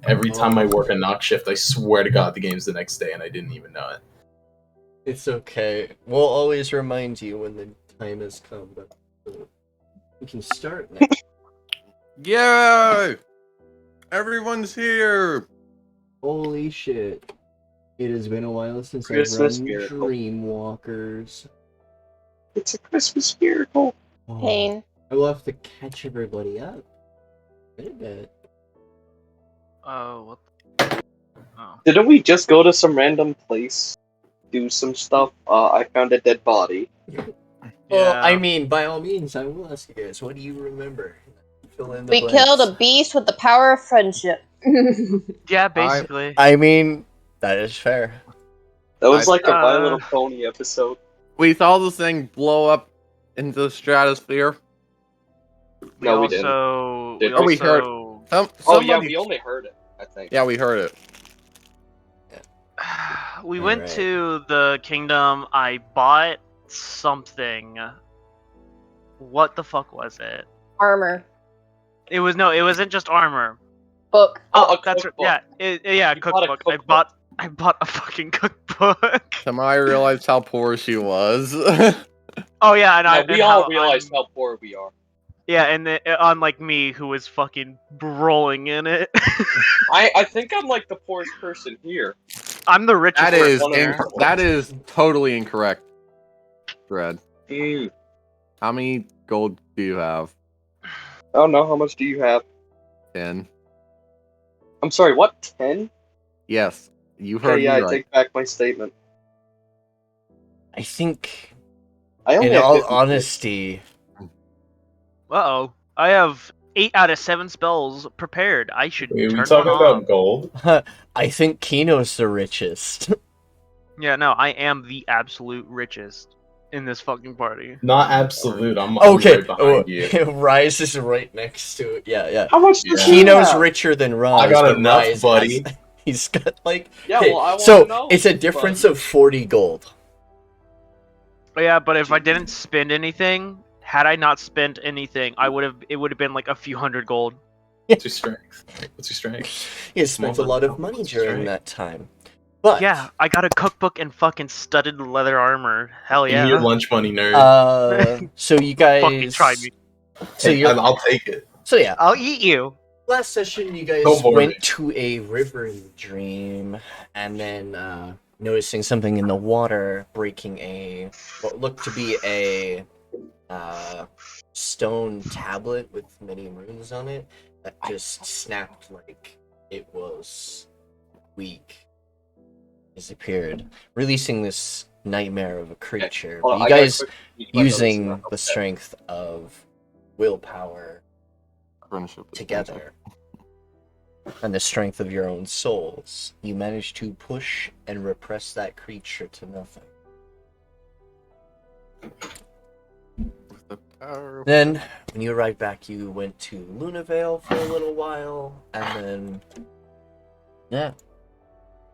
Every time I work a knock shift, I swear to God the game's the next day and I didn't even know it. It's okay. We'll always remind you when the time has come, but we can start now. Yeah! Everyone's here! Holy shit. It has been a while since Christmas I've run miracle. Dreamwalkers. It's a Christmas miracle. Oh, Pain. I will have to catch everybody up. Wait a bit. Oh, what? Oh. Didn't we just go to some random place, do some stuff? I found a dead body. Well, I Yeah. mean, by all means, I will ask you guys, what do you remember? Fill in the We blanks. killed a beast with the power of friendship. Yeah, basically. I mean, that is fair. That was like a My Uh, Little Pony episode. We saw this thing blow up into the stratosphere. No, we didn't. also, Did we we heard- also, Oh Somebody... yeah, we only heard it, I think. Yeah, we heard it. we went Alright. to the kingdom. I bought something. What the fuck was it? Armor. It wasn't just armor. Book. Oh, a That's right. cookbook. Yeah, You bought a cookbook. cookbook. I bought a fucking cookbook. Tamai realized how poor she was. Oh yeah, and Yeah, we all realized I'm- how poor we are. Yeah, and unlike me, who was fucking rolling in it. I think I'm like the poorest person here. I'm the richest. that person. is totally incorrect, Dread. Mm. How many gold do you have? I don't know, how much do you have? 10. I'm sorry, what? 10? Yes, you heard Okay, yeah, me I right. take back my statement. I think, I only in have all 56. honesty, Uh-oh. I have 8 out of 7 spells prepared. I should Wait, are turn we talking one on. about gold? I think Kino's the richest. Yeah, no, I am the absolute richest in this fucking party. Not absolute. I'm Okay, right behind you. Rise is right next to it. Yeah. How much does Yeah. he Kino's have? richer than Rise. I got but enough, Rise buddy. has- he's got like. Yeah, okay, well, I want so to know. it's a difference of 40 gold. Yeah, but if I didn't spend anything, had I not spent anything, it would have been like a few hundred gold. What's your strength? What's your strength? He has spent a Well, lot of money that's during right. that time. But Yeah, I got a cookbook and fucking studded leather armor. Hell Give me your yeah. lunch money, nerd. so you guys Fucking try me. So Hey, you're I'll take it. so yeah. I'll eat you. Last session, you guys Don't bore went me. to a river in dream, and then noticing something in the water, breaking what looked to be a stone tablet with many runes on it that just snapped like it was weak, disappeared, releasing this nightmare of a creature. Hold on, But I you gotta guys quickly use my notes using and the strength of willpower Friendship is together and the strength of your own souls, you manage to push and repress that creature to nothing. with the power of- Then, when you arrived back, you went to Lunavale for a little while, and then, yeah,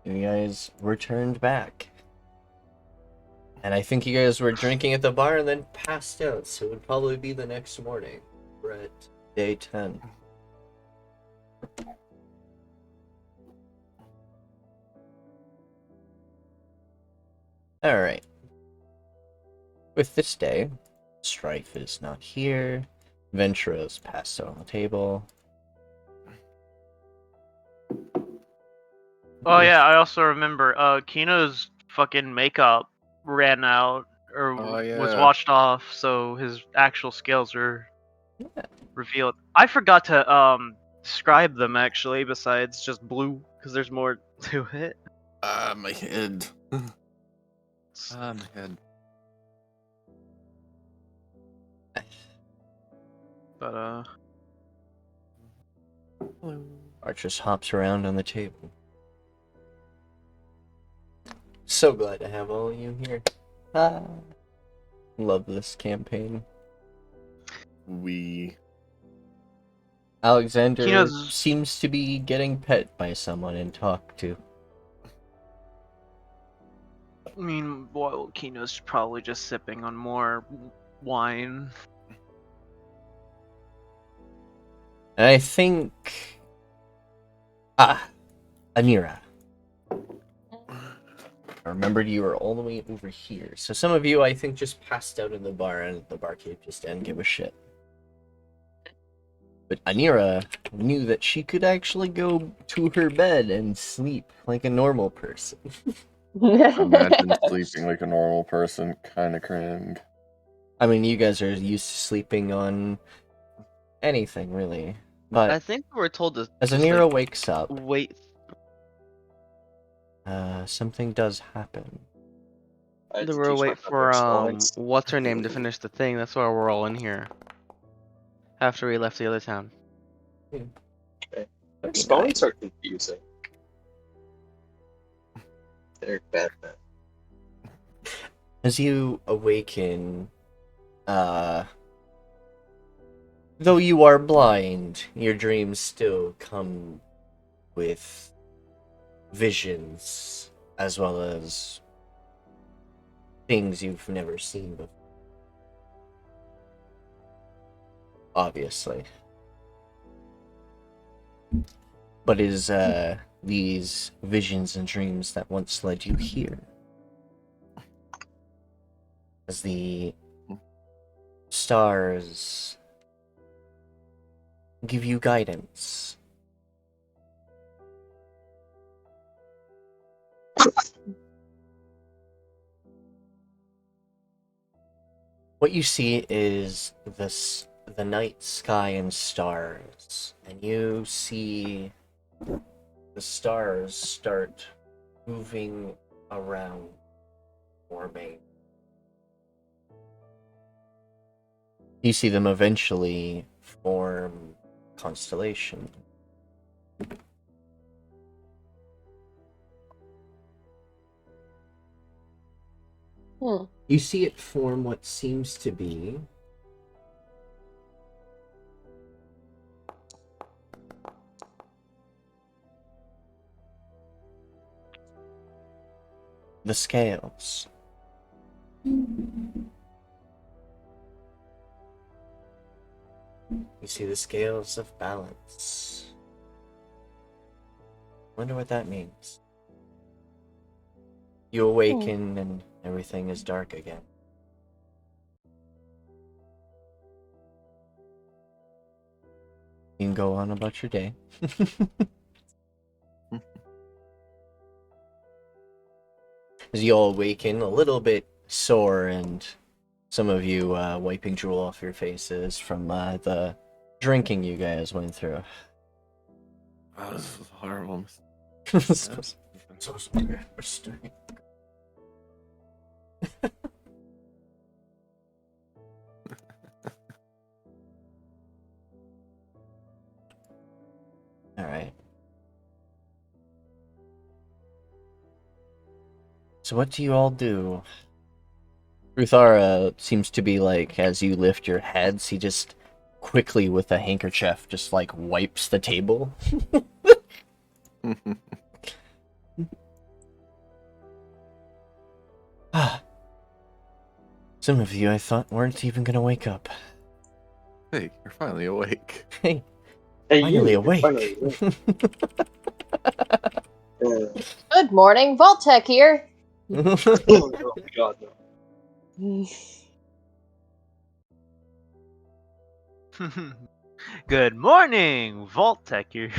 you guys returned back. And I think you guys were drinking at the bar and then passed out, so it would probably be the next morning. We're at day 10. Alright. With this day, Strife is not here. Venturo's passed out on the table. Oh yeah, I also remember Kino's fucking makeup ran out or Oh, was yeah. washed off, so his actual scales were Yeah. revealed. I forgot to describe them actually, besides just blue, because there's more to it. my head. My head. But Art just hops around on the table. So glad to have all of you here. Ah, love this campaign. Alexander Kino's- seems to be getting pet by someone and talked to. I mean, well, Kino's probably just sipping on more wine. And I think Anira. I remembered you were all the way over here. So some of you, I think, just passed out in the bar, and the barkeep just didn't give a shit. But Anira knew that she could actually go to her bed and sleep like a normal person. Imagine sleeping like a normal person, kind of cringe. I mean, you guys are used to sleeping on anything, really. But I think we were told to as just, Anira like, wakes up, wait. something does happen. I had We to were teach my wait for brother exploits. what's her name to finish the thing. That's why we're all in here. After we left the other town. Spellings are confusing. They're bad, man. As you awaken, though you are blind, your dreams still come with visions as well as things you've never seen before. Obviously. But it is these visions and dreams that once led you here. As the stars give you guidance. What you see is the night sky and stars, and you see the stars start moving around, forming. You see them eventually form constellation. You see it form what seems to be the scales. You see the scales of balance. Wonder what that means. You awaken and everything is dark again. You can go on about your day. As you all awaken, a little bit sore, and some of you wiping drool off your faces from the drinking you guys went through. Oh, this is horrible. So sorry. Alright. So what do you all do? Ruthara seems to be like, as you lift your heads, he just quickly with a handkerchief just like wipes the table. Some of you I thought weren't even gonna wake up. Hey, you're finally awake. Hey, Hey, finally you're awake. finally awake. Good morning, Vault-Tec here. Oh my god, no. Good morning, Vault-Tec here.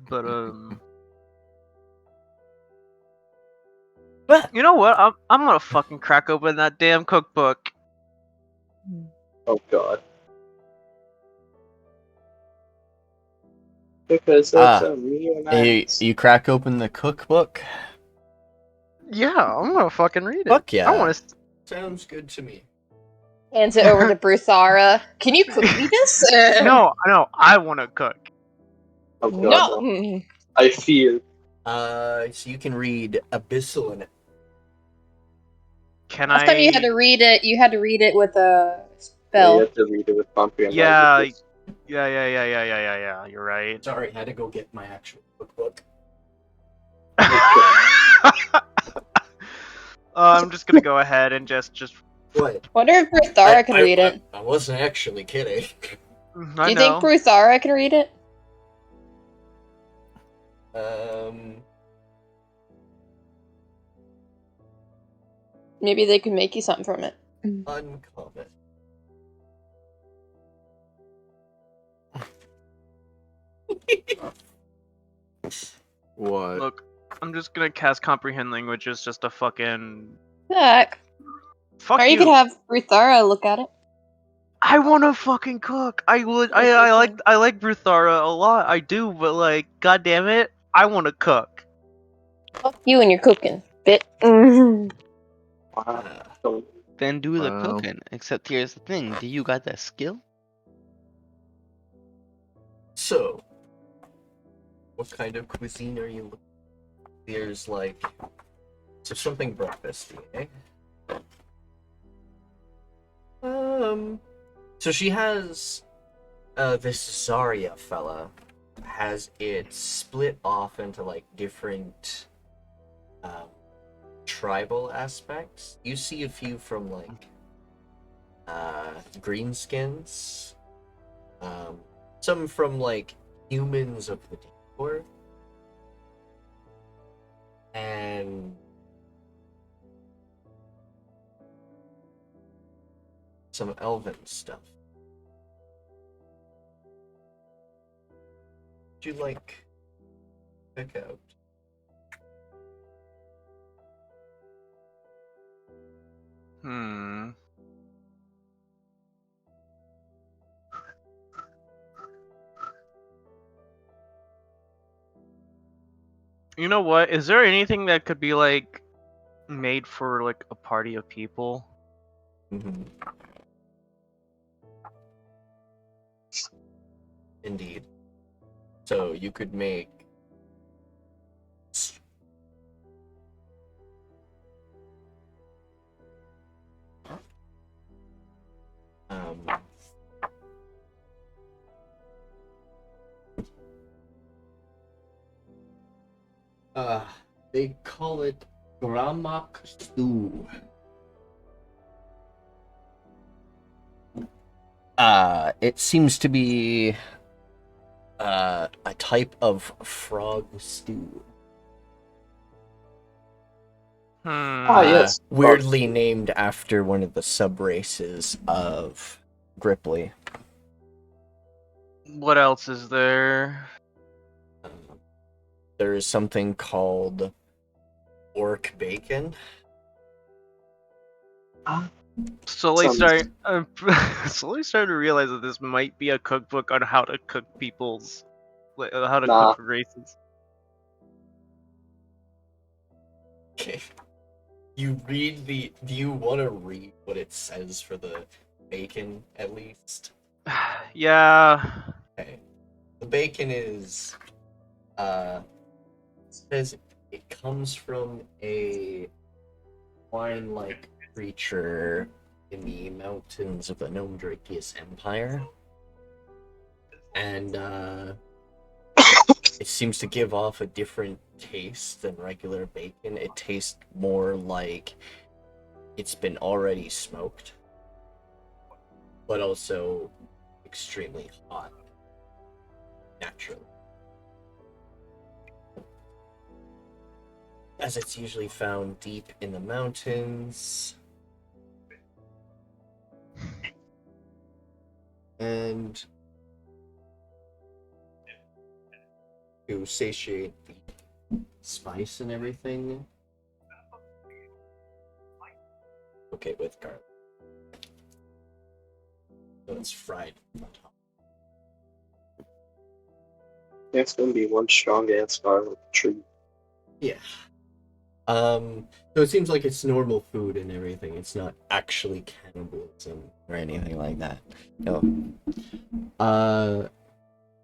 But What? you know what? I'm gonna fucking crack open that damn cookbook. Oh god. Because that's a real nice. You crack open the cookbook? Yeah, I'm gonna fucking read it. Fuck yeah. I want to. Sounds good to me. Hands it over to Bruthara. Can you cook me this? No, I want to cook. Oh god, No. no. I fear. So you can read Abyssal in it. Can Last I? time you had to read it with a You spell. have to read it with comprehension. Yeah. Yeah. You're right. Sorry, had to go get my actual cookbook. I'm just gonna go ahead and just. What? Wonder if Bruthara can read it. I wasn't actually kidding. I Do you know. think Bruthara can read it? Maybe they could make you something from it. Uncommon. What? Look, I'm just gonna cast comprehend languages just to fucking Heck. fuck Or you you. could have Ruthara look at it. I wanna fucking cook. I would. Yes, I you like. can. I like Bruthara a lot. I do, but like, god damn it, I wanna cook. Fuck you and your cooking. Bit. Mhm. Wow. So, Then do the Wow. cooking. Except here's the thing: do you got that skill? So, what kind of cuisine are you looking? There's like, so something breakfasty, eh? So she has, this Zarya fella has it split off into like different, tribal aspects. You see a few from like, greenskins, some from like humans of the deep core, and some elven stuff. Would you like pick out? Hmm. You know what? Is there anything that could be like made for like a party of people? Mm-hmm. Indeed. So you could make um they call it Gramak stew. It seems to be a type of frog stew. ah, yes. Weirdly named after one of the sub-races of Gripply. What else is there? There is something called orc bacon. Slowly Sounds- start. Slowly starting to realize that this might be a cookbook on how to cook people's, like, how to Nah. cook races. Okay. You read the. Do you want to read what it says for the bacon at least? Yeah. Okay. The bacon is. It says it comes from a wine-like creature in the mountains of the Gnome Drakius Empire. And, it seems to give off a different taste than regular bacon. It tastes more like it's been already smoked, but also extremely hot, naturally. As it's usually found deep in the mountains. And to satiate the spice and everything. Okay, with garlic. So it's fried on top. It's gonna be one strong ass garlic tree. Yeah. So it seems like it's normal food and everything. It's not actually cannibalism or anything like that. No.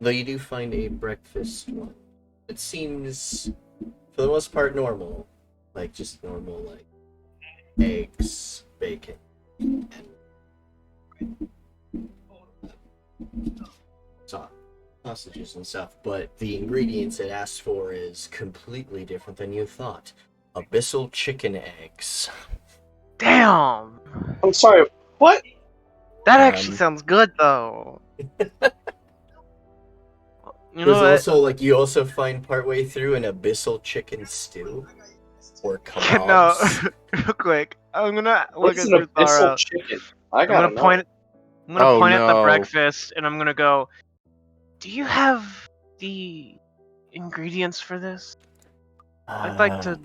Though you do find a breakfast one. It seems, for the most part, normal. Like, just normal, like, eggs, bacon, and sausages and stuff. But the ingredients it asks for is completely different than you thought. Abyssal chicken eggs. Damn. I'm sorry, what? That actually Um, sounds good though. You There's know what? also like you also find partway through an abyssal chicken stew or No, kebabs. real quick. I'm gonna look What's at an abyssal Ruthara. chicken? I I'm gotta gonna know. point. I'm gonna Oh, point at the no. breakfast, and I'm gonna go. Do you have the ingredients for this? I'd like to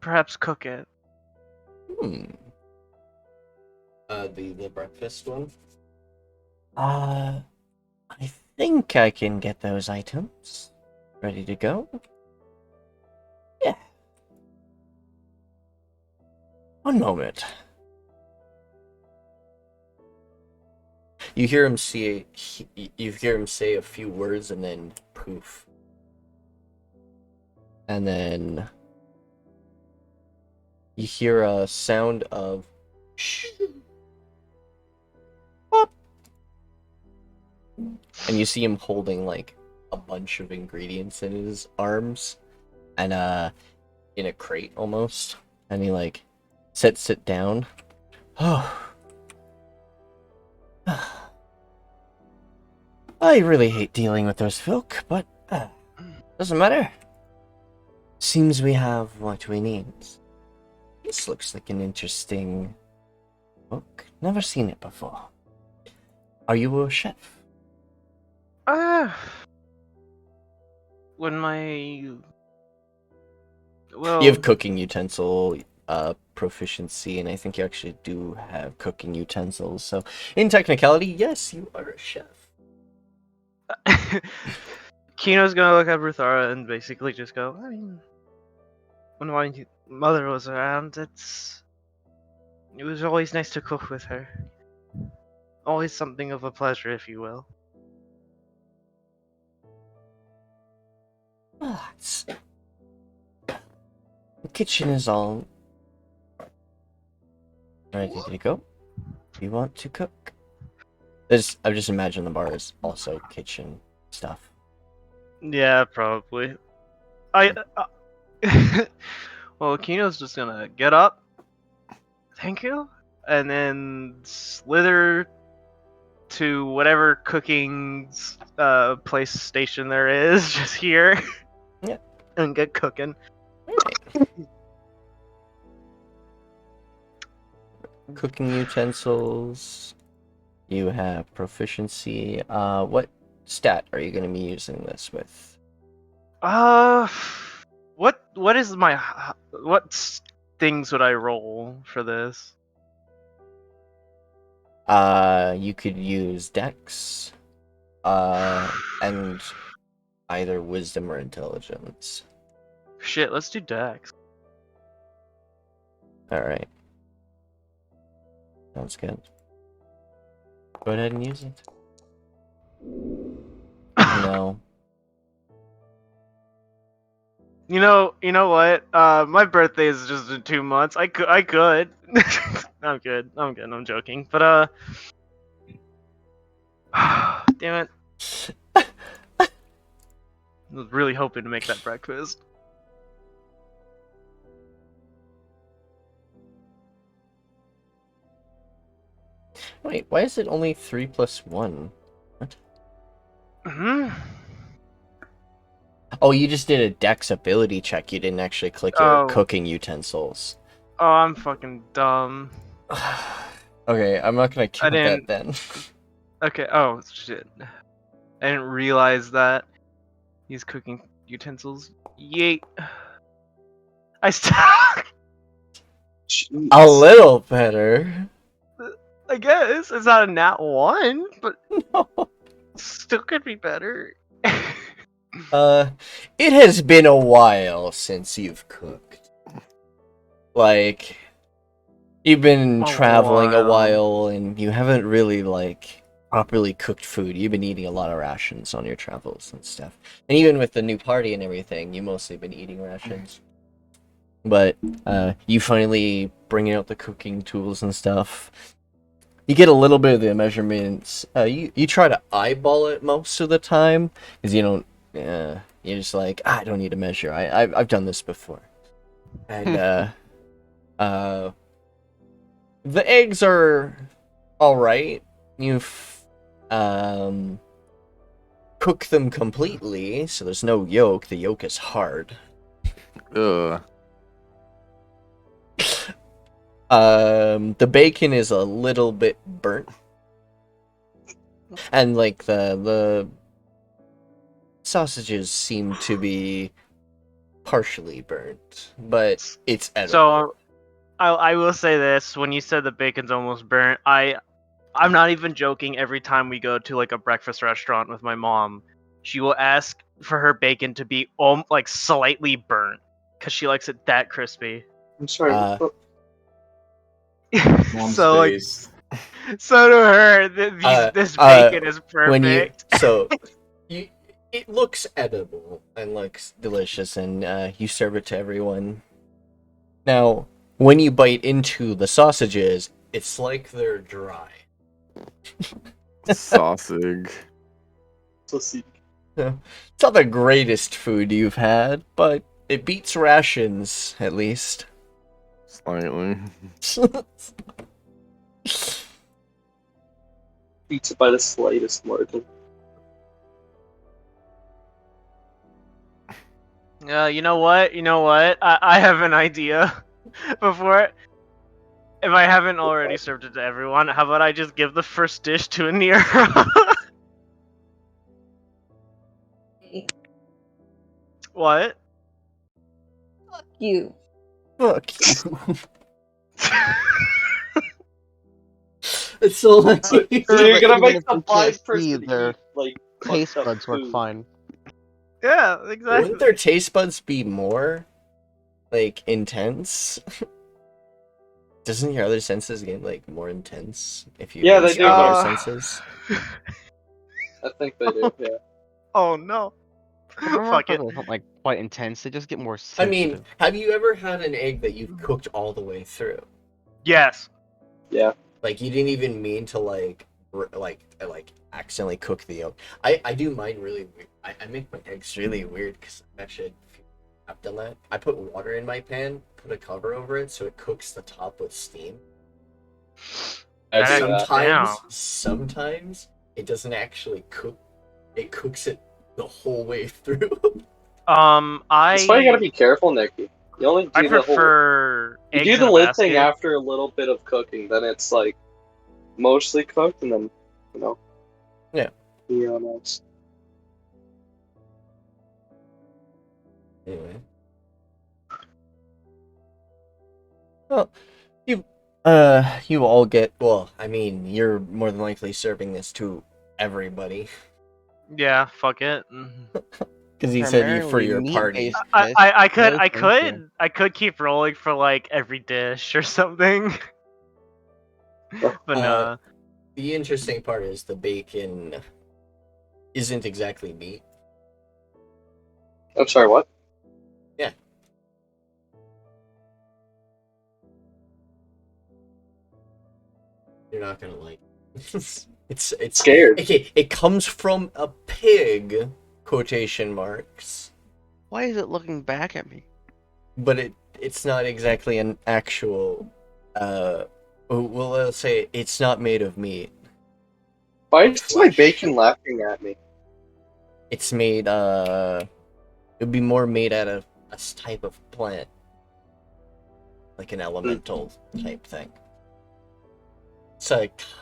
perhaps cook it. Hmm. The breakfast one. I think I can get those items ready to go. Yeah. One moment. You hear him say a few words and then poof. And then you hear a sound of pop. And you see him holding like a bunch of ingredients in his arms and in a crate almost. And he like sets it down. Oh. I really hate dealing with those folk, but doesn't matter. Seems we have what we need. This looks like an interesting book. Never seen it before. Are you a chef? When my You have cooking utensil proficiency, and I think you actually do have cooking utensils. So, in technicality, yes, you are a chef. Kino's gonna look at Ruthara and basically just go, I mean, when my mother was around, it was always nice to cook with her. Always something of a pleasure, if you will. The kitchen is all ready to go. You want to cook? I just imagine the bar is also kitchen stuff. Yeah, probably. Well, Kino's just gonna get up. Thank you. And then slither to whatever cooking place station there is just here. Yeah. And get cooking. Cooking utensils. You have proficiency. What stat are you going to be using this with? What is my what things would I roll for this? You could use Dex, and either Wisdom or Intelligence. Shit, let's do Dex. All right. Sounds good. Go ahead and use it. No. You know what? My birthday is just in 2 months. I could. I'm good. I'm joking. But damn it. I was really hoping to make that breakfast. Wait, why is it only 3 plus 1? What? Hmm. Oh, you just did a Dex ability check. You didn't actually click your Oh. cooking utensils. Oh, I'm fucking dumb. Okay, I'm not gonna count that didn't- then. Okay. Oh shit. I didn't realize that. These cooking utensils. Yeet. I A little better. I guess it's not a nat 1, but No. still could be better. It has been a while since you've cooked. Like, you've been traveling a while, and you haven't really, like, properly cooked food. You've been eating a lot of rations on your travels and stuff. And even with the new party and everything, you mostly been eating rations. But, you finally bringing out the cooking tools and stuff. You get a little bit of the measurements. You try to eyeball it most of the time, because you don't. You're just like, I don't need to measure. I've done this before. And the eggs are all right. cook them completely, so there's no yolk. The yolk is hard. Ugh. The bacon is a little bit burnt, and like the sausages seem to be partially burnt, but it's edible. So, I will say this: when you said the bacon's almost burnt, I'm not even joking. Every time we go to like a breakfast restaurant with my mom, she will ask for her bacon to be like slightly burnt because she likes it that crispy. I'm sorry. Uh, Mom's So like, face. so to her, this bacon is when you perfect. it looks edible and looks delicious, and you serve it to everyone. Now, when you bite into the sausages, it's like they're dry. Sausage. So see. It's not the greatest food you've had, but it beats rations, at least. Slightly. Beats it by the slightest margin. You know what? I have an idea. Before, if I haven't already served it to everyone, how about I just give the first dish to Anira? What? Fuck you. Fuck you. It's so lucky. So you're gonna Even make if the you can't 5 see person their eat, like, Taste fucked up buds work food. fine. Yeah, exactly. Wouldn't their taste buds be more, like, intense? Doesn't your other senses get, like, more intense if you Yeah, they use do, your other but- senses? I think they do, yeah. Oh no. Fuck it. It's not like quite intense. They just get more I sensitive. mean, have you ever had an egg that you've cooked all the way through? Yes. Yeah. Like, you didn't even mean to, like accidentally cook the yolk. I do mine really weird. I make my eggs really weird because actually I've done that. I put water in my pan, put a cover over it so it cooks the top with steam. And That- sometimes it doesn't actually cook. It cooks it the whole way through. That's why you gotta be careful, Nikki. You only do I the whole... prefer You eggs do in the a lid thing basket. after a little bit of cooking, then it's, like, mostly cooked, and then, you know... Yeah. Yeah, nice. Anyway. Well, you all get, well, I mean, you're more than likely serving this to everybody. Yeah, fuck it. Because he said you for Primarily your party. meat-based I, dish. I, I could No, I thank you. could I could keep rolling for like every dish or something. But no. The interesting part is the bacon isn't exactly meat. I'm sorry, what? Yeah. You're not gonna like it. It's Scared. okay. It comes from a pig, quotation marks, Why is it looking back at me? but it's not exactly an actual. Well, let's say it's not made of meat. Why is my bacon laughing at me? It's made. It'd be more made out of a type of plant, like an elemental type thing. It's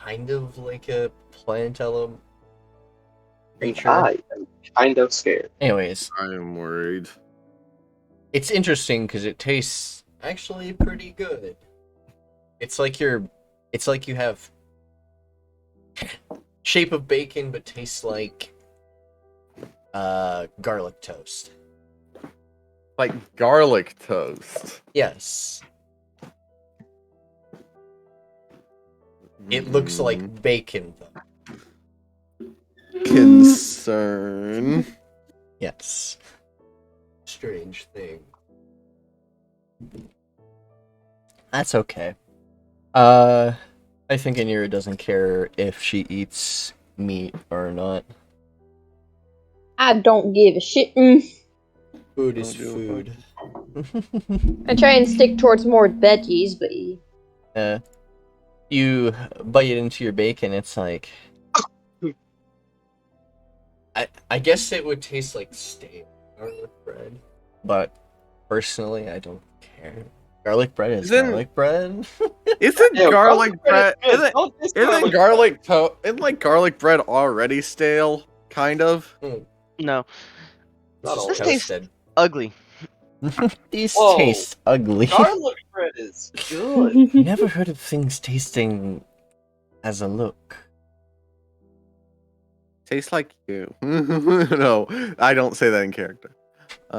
kind of like a plant element creature. I am kind of scared. Anyways, I am worried. it's interesting because it tastes actually pretty good. It's like you have shape of bacon, but tastes like garlic toast. Like garlic toast. Yes. It looks like bacon, though. Concern. Yes. Strange thing. That's okay. I think Anira doesn't care if she eats meat or not. I don't give a shit. Food is Don't do food. I try and stick towards more veggies, but You bite into your bacon, it's like I guess it would taste like stale garlic bread, but personally, I don't care. Garlic bread is Isn't- garlic bread. Isn't Yeah, garlic bread? is good. Don't diss Isn't garlic bread already stale? Kind of. No, Not It's all. just this tastes toasted. ugly. These Whoa. taste ugly. Garlic bread is good. Never heard of things tasting as a look. Tastes like you. No, I don't say that in character.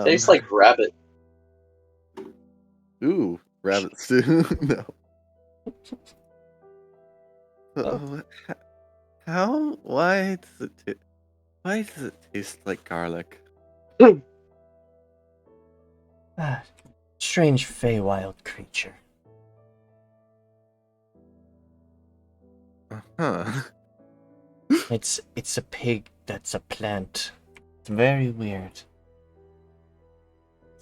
Tastes like rabbit. Ooh, rabbit stew. No. Oh. How? Why does it taste like garlic? Ah, strange Feywild creature. Huh. It's a pig that's a plant. It's very weird.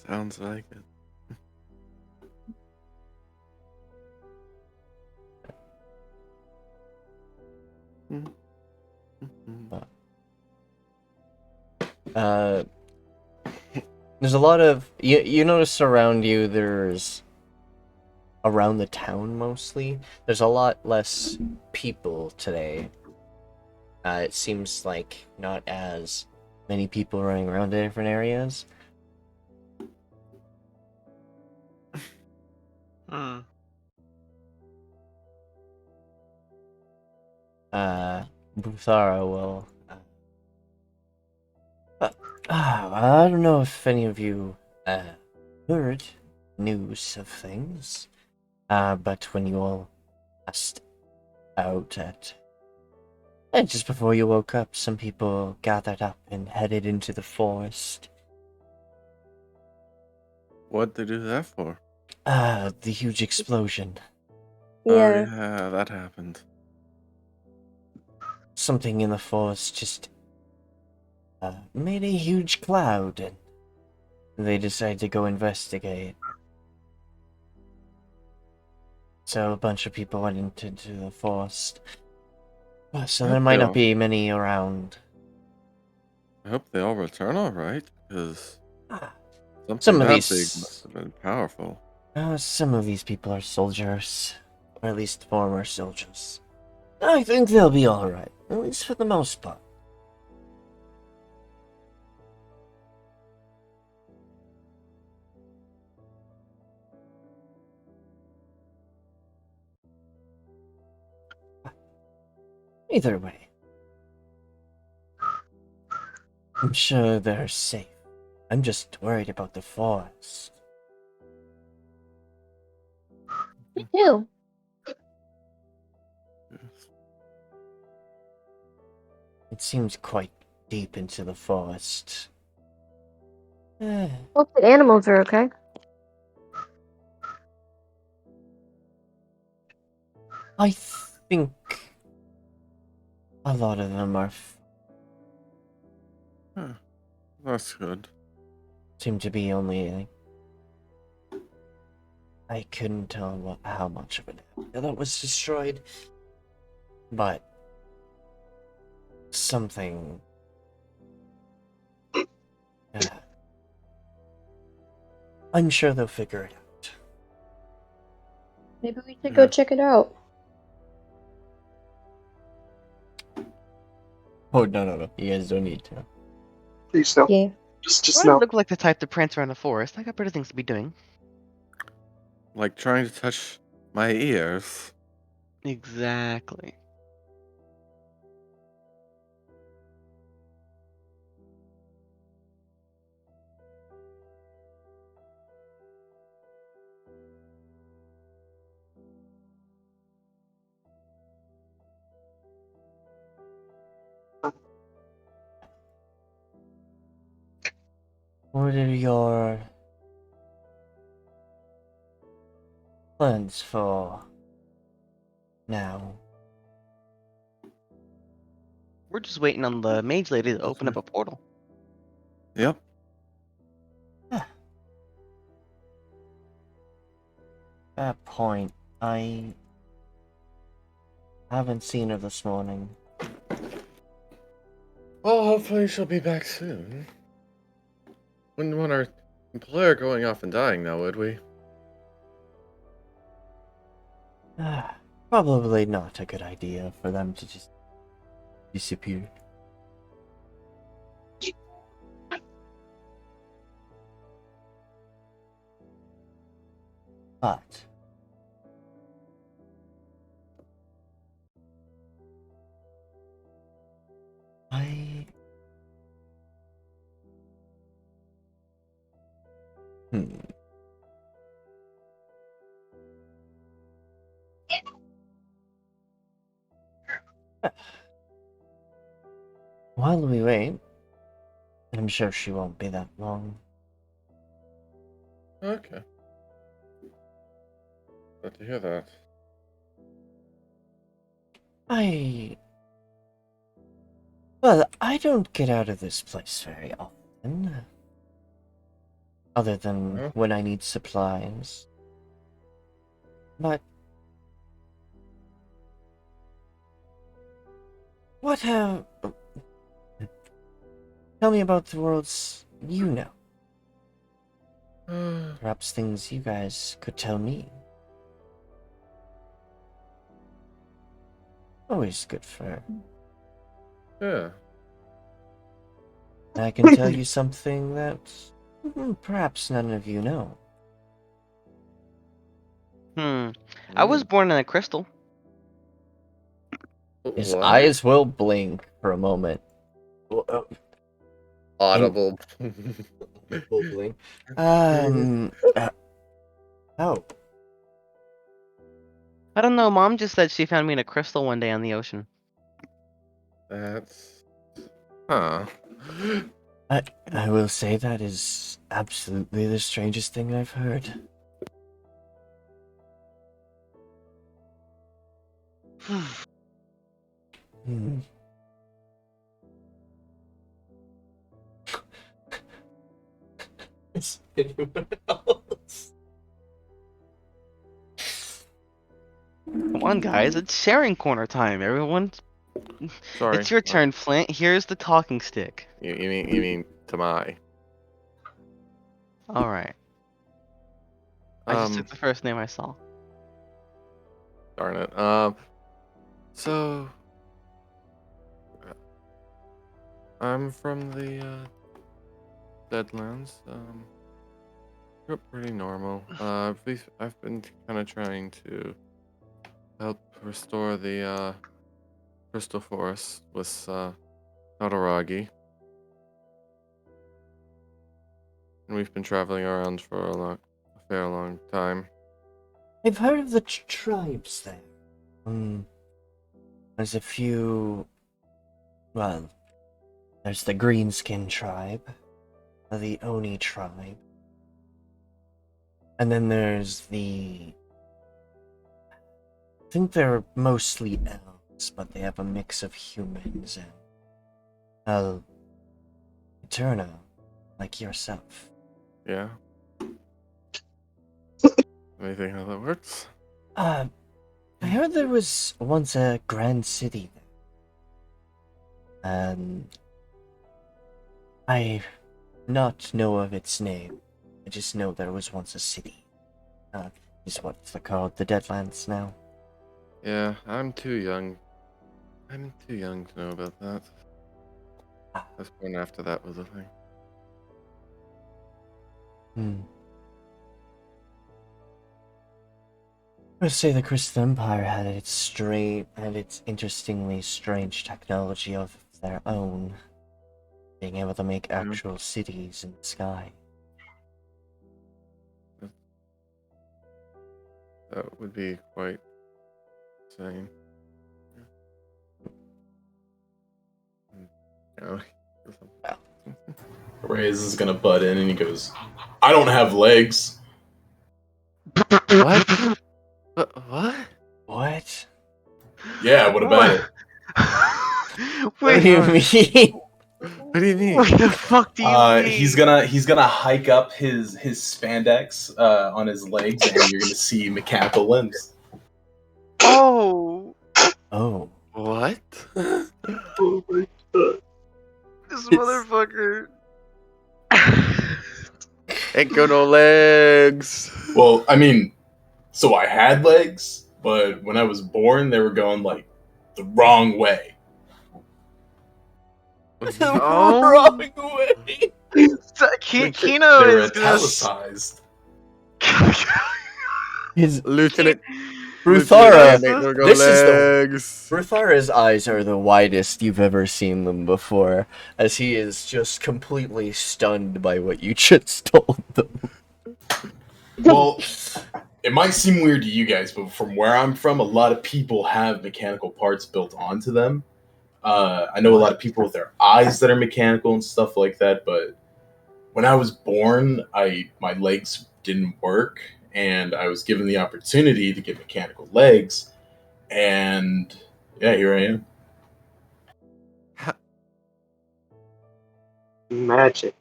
Sounds like it. There's a lot of you notice around you. There's around the town mostly. There's a lot less people today. It seems like not as many people running around in different areas. Hmm. Buthara will. I don't know if any of you heard news of things, but when you all passed out just before you woke up, some people gathered up and headed into the forest. What'd they do that for? The huge explosion. Oh Yeah. yeah, that happened. Something in the forest just made a huge cloud, and they decided to go investigate. So a bunch of people went into the forest. So there might not be many around. I hope they all return all right, because something Some of that these- big must have been powerful. Some of these people are soldiers, or at least former soldiers. I think they'll be alright, at least for the most part. Either way, I'm sure they're safe. I'm just worried about the forest. Me too. It seems quite deep into the forest. Hope the animals are okay. I think a lot of them are That's good. seem to be only. I couldn't tell how much of it that was destroyed, but something. I'm sure they'll figure it out. Maybe we should go check it out. Oh no! You guys don't need to. Please no. Yeah. Just Why do I no. look like the type to prance around the forest? I got better things to be doing. Like trying to touch my ears. Exactly. What are your plans for now? We're just waiting on the mage lady to open up a portal. Yep. That point, I haven't seen her this morning. Well, hopefully she'll be back soon. Wouldn't want our employer going off and dying now, would we? Probably not a good idea for them to just disappear. But while we wait, I'm sure she won't be that long. Okay. Glad to hear that. Well, I don't get out of this place very often. Other than Huh? when I need supplies. But what have... Tell me about the worlds you know. Perhaps things you guys could tell me. Always good for... Yeah. I can tell you something that perhaps none of you know. I was born in a crystal. His What? eyes will blink for a moment. Audible. Blink. Oh. I don't know, Mom just said she found me in a crystal one day on the ocean. That's... Huh. I will say that is absolutely the strangest thing I've heard. Hmm. Is anyone else? Come on, guys, it's sharing corner time, everyone. Sorry. It's your turn, Flint. Here's the talking stick. You mean Tamai? Alright. I just took the first name I saw. Darn it. So I'm from the Deadlands. Grew up pretty normal. I've been kind of trying to help restore the crystal forest with Dataragi, and we've been traveling around for a fair long time. I've heard of the tribes there. There's a few... Well, there's the Greenskin tribe, the Oni tribe, and then there's the... I think they're mostly elves, but they have a mix of humans and... Eterna, like yourself. Yeah. Anything how that works? I heard there was once a grand city there. I not know of its name. I just know there was once a city. Is what they're called, the Deadlands now. Yeah, I'm too young. I'm too young to know about that. I was born after that was a thing. I would say the Crystal Empire had its interestingly strange technology of their own, being able to make actual cities in the sky. That would be quite insane. Yeah. Reyes is gonna butt in and he goes, I don't have legs. What? What? What? Yeah, what about it? What do you mean? What do you mean? What the fuck do you mean? He's gonna hike up his spandex on his legs, and you're gonna see mechanical limbs. Oh. Oh. What? Oh my god. This motherfucker. Ain't got no legs. Well, I mean, so I had legs, but when I was born, they were going like the wrong way. Oh. Wrong way. Kino They were is gonna. italicized. His Lieutenant Bruthara. Ain't no This is the legs. Bruthara's eyes are the widest you've ever seen them before, as he is just completely stunned by what you just told them. Well, it might seem weird to you guys, but from where I'm from, a lot of people have mechanical parts built onto them. I know a lot of people with their eyes that are mechanical and stuff like that, but when I was born, my legs didn't work, and I was given the opportunity to get mechanical legs, and yeah, here I am. Magic.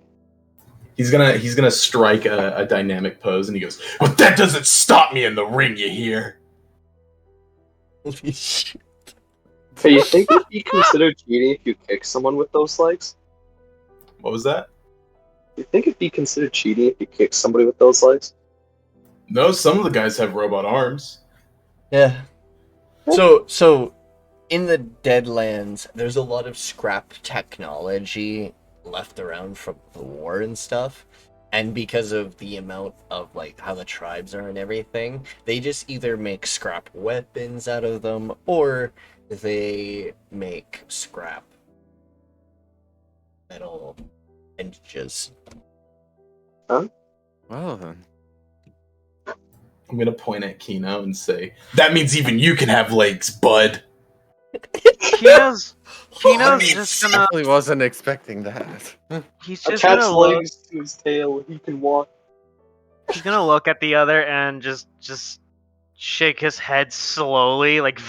He's gonna strike a dynamic pose, and he goes, "But that doesn't stop me in the ring, you hear?" Holy shit. So you think it'd be considered cheating if you kick someone with those legs? What was that? You think it'd be considered cheating if you kick somebody with those legs? No, some of the guys have robot arms. Yeah. So in the Deadlands, there's a lot of scrap technology left around from the war and stuff. And because of the amount of like how the tribes are and everything, they just either make scrap weapons out of them or they make scrap metal and just Well then. I'm gonna point at Kino and say, "That means even you can have legs, bud." Kino's just gonna. Definitely wasn't expecting that. He's just Attach gonna look. legs to his tail, he can walk. He's gonna look at the other and just shake his head slowly, like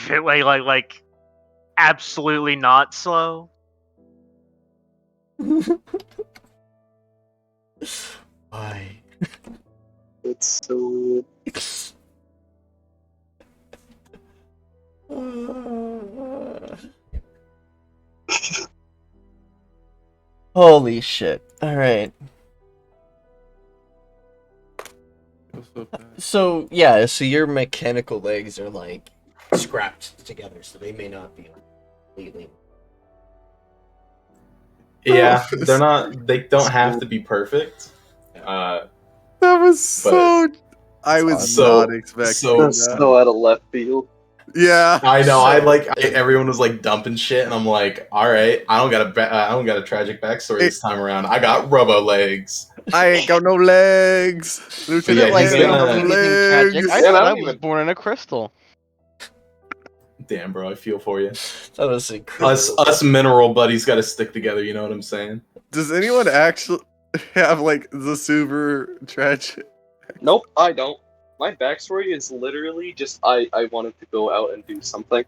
absolutely not slow. why? It's so... Holy shit. Alright. So, yeah, so your mechanical legs are, like, scrapped together, so they may not be completely... Yeah, they're not. They don't have to be perfect. That was so. I was So- not expecting so- That's that. so out of left field. Yeah. I know. So- Everyone was like dumping shit, and I'm like, all right, I don't got a tragic backstory this time around. I got robo legs. I ain't got no legs. Lieutenant yeah, he's ain't got gonna- no Tragic. legs. I Yeah, thought I I don't was even- born in a crystal. Damn, bro, I feel for you. That was incredible. Us mineral buddies got to stick together. You know what I'm saying? Does anyone actually have like the super tragic? Nope, I don't. My backstory is literally just I wanted to go out and do something.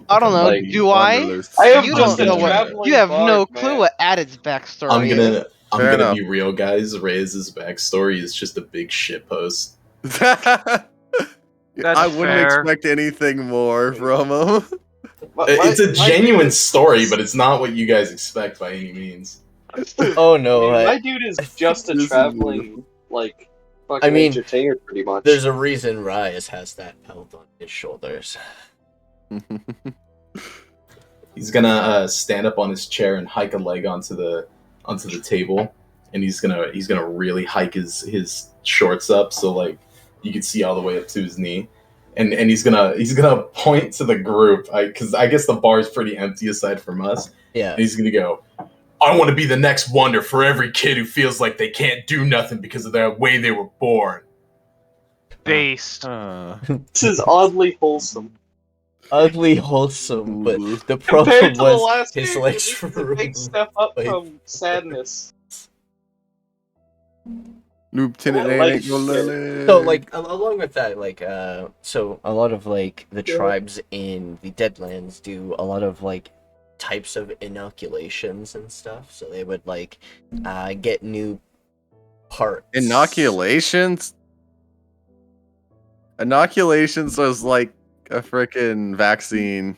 I don't know. Like, Do I? Wanderlust. I have You just don't a know what. traveling You have bard, no man. clue what Addit's backstory I'm is. gonna Fair enough. be real, guys. Reyes' backstory is just a big shit post. That's I wouldn't fair. expect anything more from him. It's a My genuine dude is- story, but it's not what you guys expect by any means. Oh no, my dude is just a This is traveling, like, fucking I mean, entertainer, pretty much. there's a reason Reyes has that pelt on his shoulders. He's gonna stand up on his chair and hike a leg onto the table, and he's gonna really hike his shorts up so like you can see all the way up to his knee, and he's gonna point to the group because I guess the bar is pretty empty aside from us, Yeah. and he's gonna go, "I want to be the next wonder for every kid who feels like they can't do nothing because of the way they were born." Based. This is oddly wholesome. Ugly wholesome, but Ooh. the Compared problem to the was last his game, legs this were is a big ruined. step up Like- from sadness. Lieutenant I like ain't no it. legs. So, like, along with that, like, so a lot of, like, the tribes in the Deadlands do a lot of, like, types of inoculations and stuff. So they would, like, get new parts. Inoculations? Inoculations was like a freaking vaccine.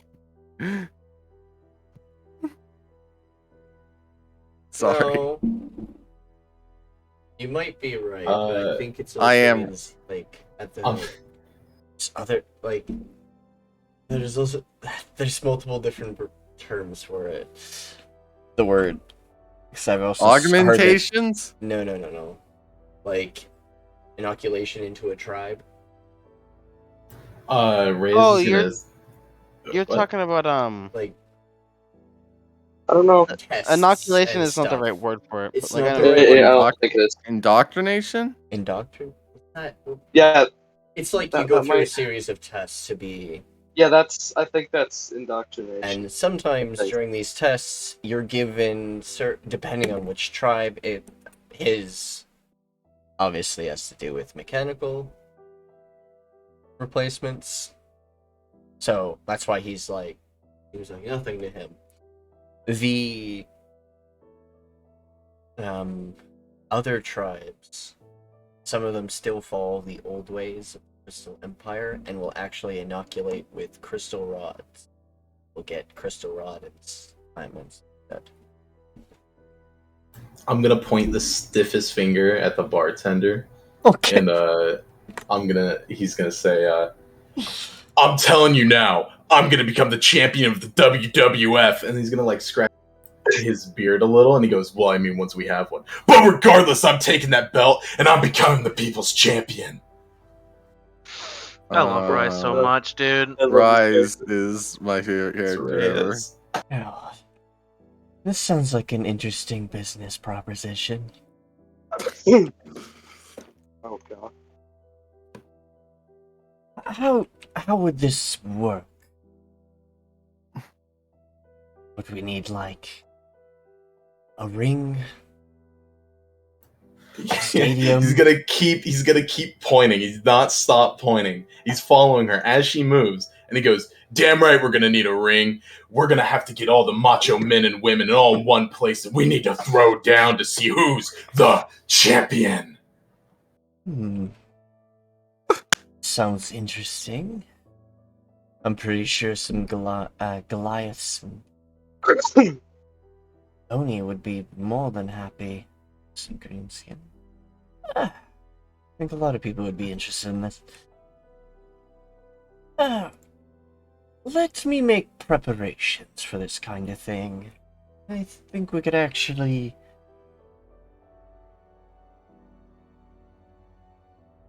Sorry. No, you might be right, but I think it's also I am- is, like at the Um, other like there's multiple different terms for it. The word, because I've also heard it. Augmentations? No. Like inoculation into a tribe. Reyes Oh, is You're what? talking about Like I don't know. tests inoculation and is not the stuff. right word for it. It's But like not I the know right what I you're don't think it is. Indoctrination? Indoctrination. Yeah, It's like you That- go that through a might- series of tests to be, yeah. I think that's indoctrination. and sometimes Okay. during these tests, you're given depending on which tribe it is. Obviously, has to do with mechanical replacements. So that's why he was like nothing to him. The other tribes, some of them still follow the old ways of the Crystal Empire and will actually inoculate with crystal rods. We'll get crystal rod and diamonds. I'm gonna point the stiffest finger at the bartender, Okay. and he's gonna say, "I'm telling you now, I'm gonna become the champion of the WWF," and he's gonna like scratch his beard a little, and he goes, "Well, I mean, once we have one, but regardless, I'm taking that belt, and I'm becoming the people's champion." I love Reyes so much, dude. I love Rise is my favorite It's character ever. Reyes. Oh, this sounds like an interesting business proposition. this. Oh god. How would this work? Would we need like a ring? Stadium. He's gonna keep pointing. He's not stop pointing. He's following her as she moves, and he goes, "Damn right, we're gonna need a ring. We're gonna have to get all the macho men and women all in one place, and we need to throw down to see who's the champion." Sounds interesting. I'm pretty sure some Goliaths and Oni would be more than happy. Some green skin. I think a lot of people would be interested in this. Let me make preparations for this kind of thing. I think we could actually...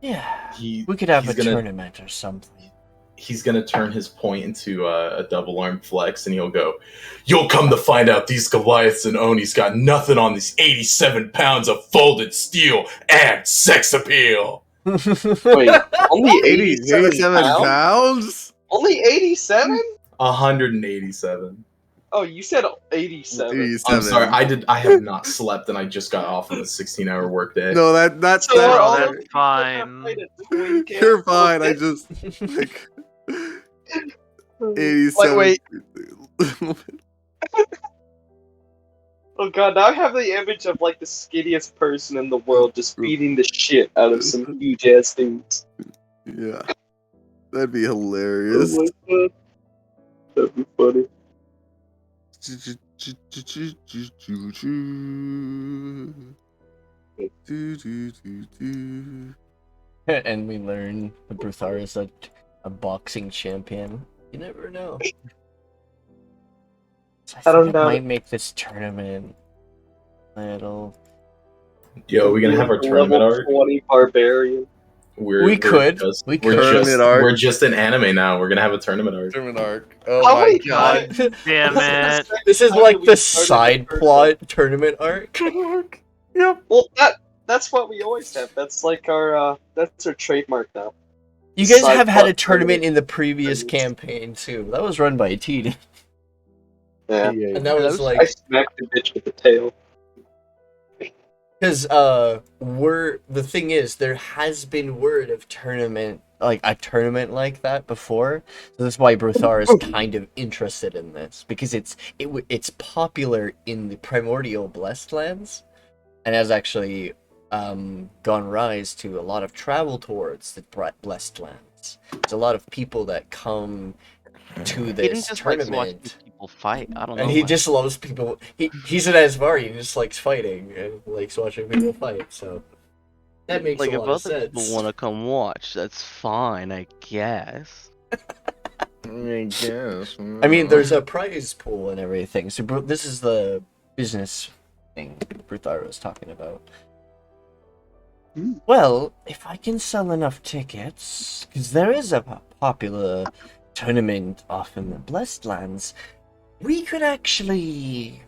Yeah, we could have a tournament or something. He's gonna turn his point into a double arm flex, and he'll go, "You'll come to find out these Goliaths and Onis got nothing on these 87 pounds of folded steel and sex appeal." Wait, only 87 pounds? pounds? Only 87? 187. Oh, you said 87. 87. I'm sorry, I have not slept, and I just got off of a 16-hour workday. No, that's So that. all that's of you fine. have played a twin camp. You're fine. I Okay. just like 87. Wait. Oh god, now I have the image of like the skinniest person in the world just beating the shit out of some huge ass dudes. Yeah, that'd be hilarious. Oh my god. That'd be funny. And we learn the Bruthar is a boxing champion. You never know. So I don't think know. might make this tournament a little... Yo, we gonna have our tournament Level arc. 20 barbarian. We could. Tournament We're just an anime now. We're gonna have a tournament arc. Tournament arc. Oh How my many god. times- Damn it. This is How like did we the start side it plot tournament arc. Yep. Well, that's what we always have. That's like our that's our trademark now. You guys Side have had a plot tournament in the previous tournaments. campaign too. That was run by Teed. Yeah. And that was I like... smacked the bitch with the tail. Because the thing is, there has been word of tournament, like a tournament like that before. So that's why Bruthar is kind of interested in this, because it's popular in the primordial Blessed Lands, and has actually gone rise to a lot of travel towards the Blessed Lands. There's a lot of people that come to He didn't this just like watch tournament. people people fight. I don't know. And he why. just loves people. He's an Asvari. He just likes fighting and likes watching people fight. So that makes Like a if lot of other people sense. want to come watch, that's fine, I guess. I guess. I mean, there's a prize pool and everything. So this is the business thing Bruthara was talking about. Well, if I can sell enough tickets, because there is a popular tournament off in the Blessed Lands, we could actually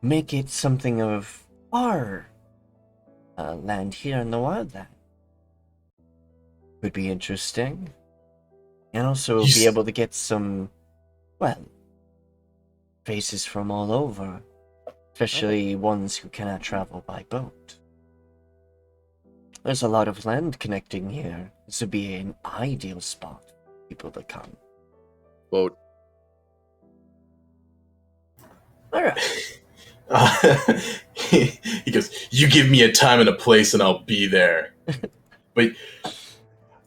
make it something of our land here in the Wildland. Would be interesting. And also be able to get some, well, faces from all over. Especially ones who cannot travel by boat. There's a lot of land connecting here. This would be an ideal spot for people to come. Boat. Alright. He goes, you give me a time and a place and I'll be there. But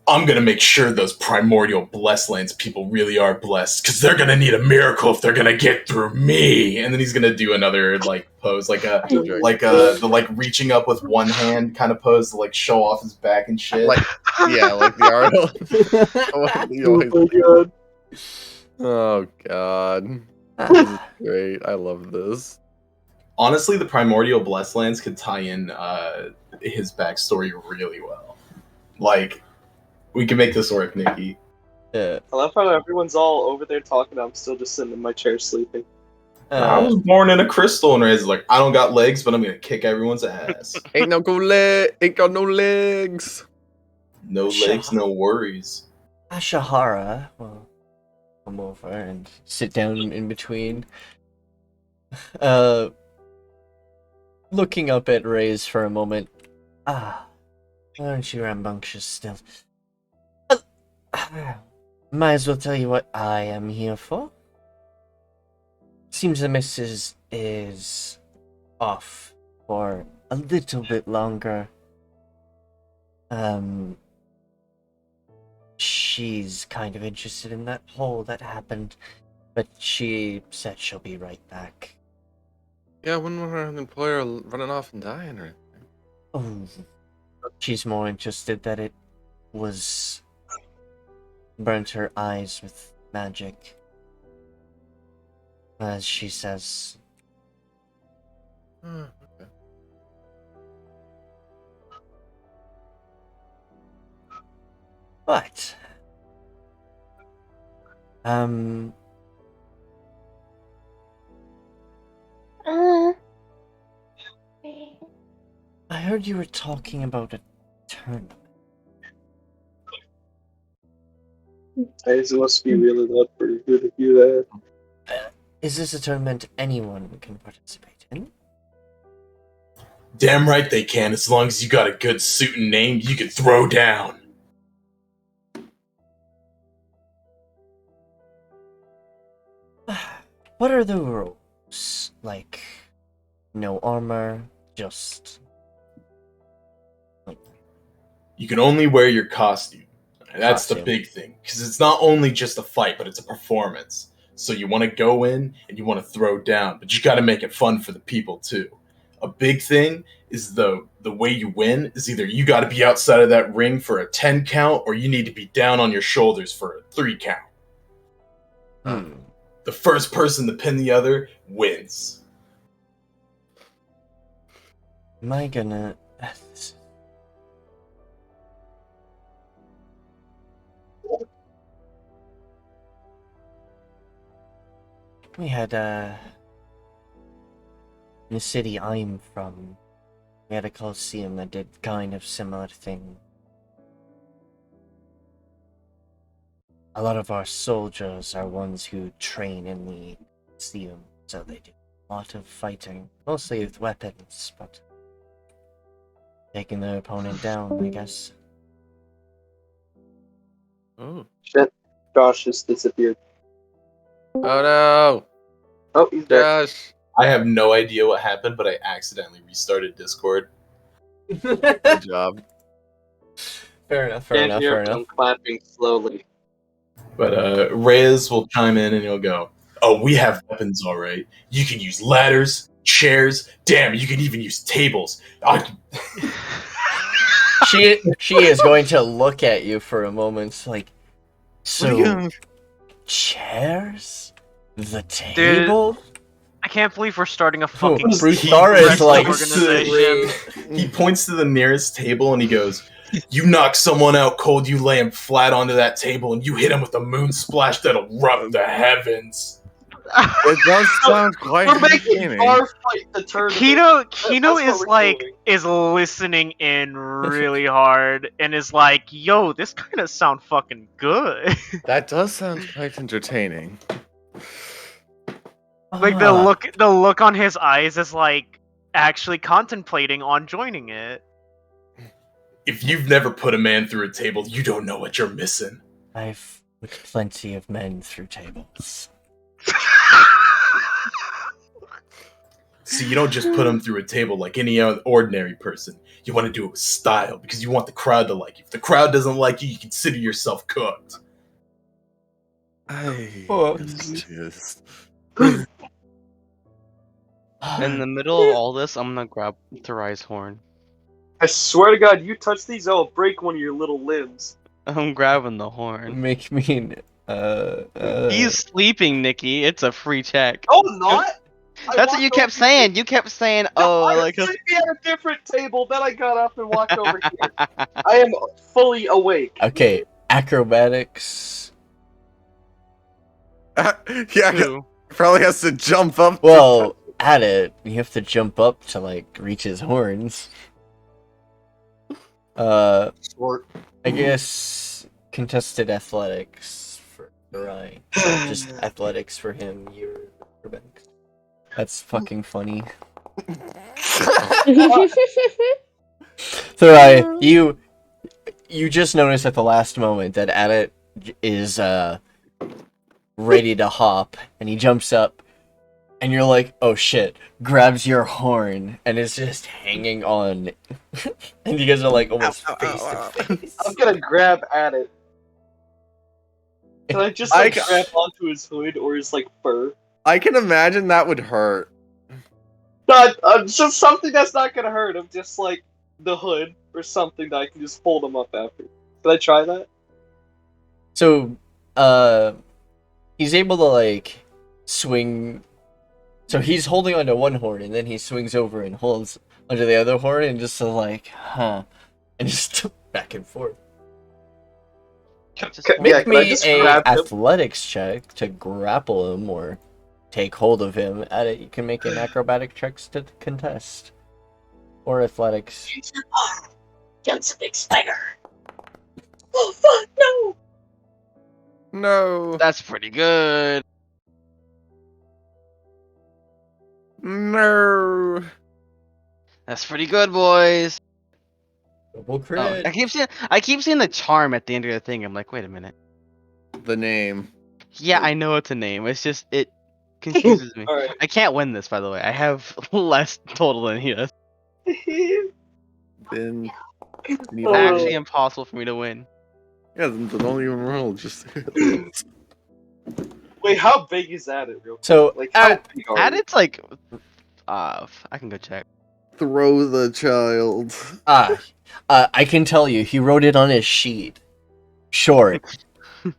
I'm going to make sure those primordial blessed lands people really are blessed, because they're going to need a miracle if they're going to get through me. And then he's going to do another pose, the reaching up with one hand kind of pose to show off his back and shit. Like the Arnold. Oh god. This is great. I love this. Honestly, the primordial blessed lands could tie in his backstory really well. We can make this work, Nikki. Yeah. I love how everyone's all over there talking. I'm still just sitting in my chair sleeping. I was born in a crystal, and Reyes is like, I don't got legs, but I'm gonna kick everyone's ass. Ain't got no legs. No legs, no worries. Ashahara will come over and sit down in between. Looking up at Reyes for a moment. Aren't you rambunctious still? Might as well tell you what I am here for. Seems the missus is off for a little bit longer. She's kind of interested in that hole that happened, but she said she'll be right back. Yeah, when we're an employer running off and dying or anything. Oh, she's more interested that it was burnt her eyes with magic. As she says. Okay. But I heard you were talking about a tournament. It must be really not pretty good to do that. Is this a tournament anyone can participate in? Damn right they can, as long as you got a good suit and name you can throw down. What are the rules? No armor, just... You can only wear your costume. And that's Costume. the big thing, because it's not only just a fight, but it's a performance. So you want to go in and you want to throw down, but you got to make it fun for the people too. A big thing is the way you win is either you got to be outside of that ring for a 10 count, or you need to be down on your shoulders for a 3 count. The first person to pin the other wins. Am I gonna... We had, in the city I'm from, we had a coliseum that did kind of similar thing. A lot of our soldiers are ones who train in the coliseum, so they do a lot of fighting, mostly with weapons, but taking their opponent down, I guess. Oh. Shit. Josh just disappeared. Oh no! Oh, he's back. Josh! I have no idea what happened, but I accidentally restarted Discord. Good job. Fair enough, Can't hear him clapping slowly. But Reyes will chime in and he'll go, "Oh, we have weapons, all right. You can use ladders, chairs. Damn, you can even use tables. She is going to look at you for a moment, like, so chairs, the table. I can't believe we're starting a fucking Bruthara is like, organization. He points to the nearest table and he goes, "You knock someone out cold, you lay him flat onto that table, and you hit him with a moon splash that'll rub the heavens." It does sound quite We're making entertaining. our fight the turn. Kino That's is what we're like doing. is listening in really hard and is like, "Yo, this kind of sound fucking good." That does sound quite entertaining. Like the look on his eyes is like actually contemplating on joining it. If you've never put a man through a table, you don't know what you're missing. I've put plenty of men through tables. See, you don't just put them through a table like any other ordinary person. You want to do it with style because you want the crowd to like you. If the crowd doesn't like you, you consider yourself cooked. Just... In the middle of all this, I'm gonna grab Therai's horn. I swear to God, you touch these, I'll break one of your little limbs. I'm grabbing the horn. Make me. He's sleeping, Nikki. It's a free check. Oh, not? That's what you kept saying. You kept saying, "Oh, I like." was sleeping at a different table. Then I got up and walked over here. I am fully awake. Okay, acrobatics. Yeah, probably has to jump up. Well, Addit, you have to jump up to like reach his horns. Short. I guess contested athletics for Therai. Just athletics for him. You're acrobatics. That's fucking funny. Therai, you just noticed at the last moment that Addit is ready to hop, and he jumps up, and you're like, "Oh shit!" Grabs your horn, and it's just hanging on, and you guys are like almost face to face. I'm gonna grab at it. Can I just like grab onto his hood or his like fur? I can imagine that would hurt. Not just something that's not gonna hurt him. Just like the hood or something that I can just hold him up after. Can I try that? So, he's able to like swing. So he's holding onto one horn, and then he swings over and holds onto the other horn, and just like, and just back and forth. Make can I me just a grab him? athletics check to grapple him or take hold of him. At it, you can make an acrobatic checks to contest or athletics. Use your arm against a big spider. Oh fuck no! No. That's pretty good. No. That's pretty good, boys. Double Oh, crit. I keep seeing the charm at the end of the thing. I'm like, wait a minute. The name. Yeah, I know it's a name. It's just it confuses me. Alright. I can't win this, by the way. I have less total than he does. Then. It's Oh. actually impossible for me to win. Yeah, then don't even roll. Just. Wait, how big is that? Real quick? So, Like how big are you? Addit's like, I can go check. Throw the child. I can tell you, he wrote it on his sheet. Short. Are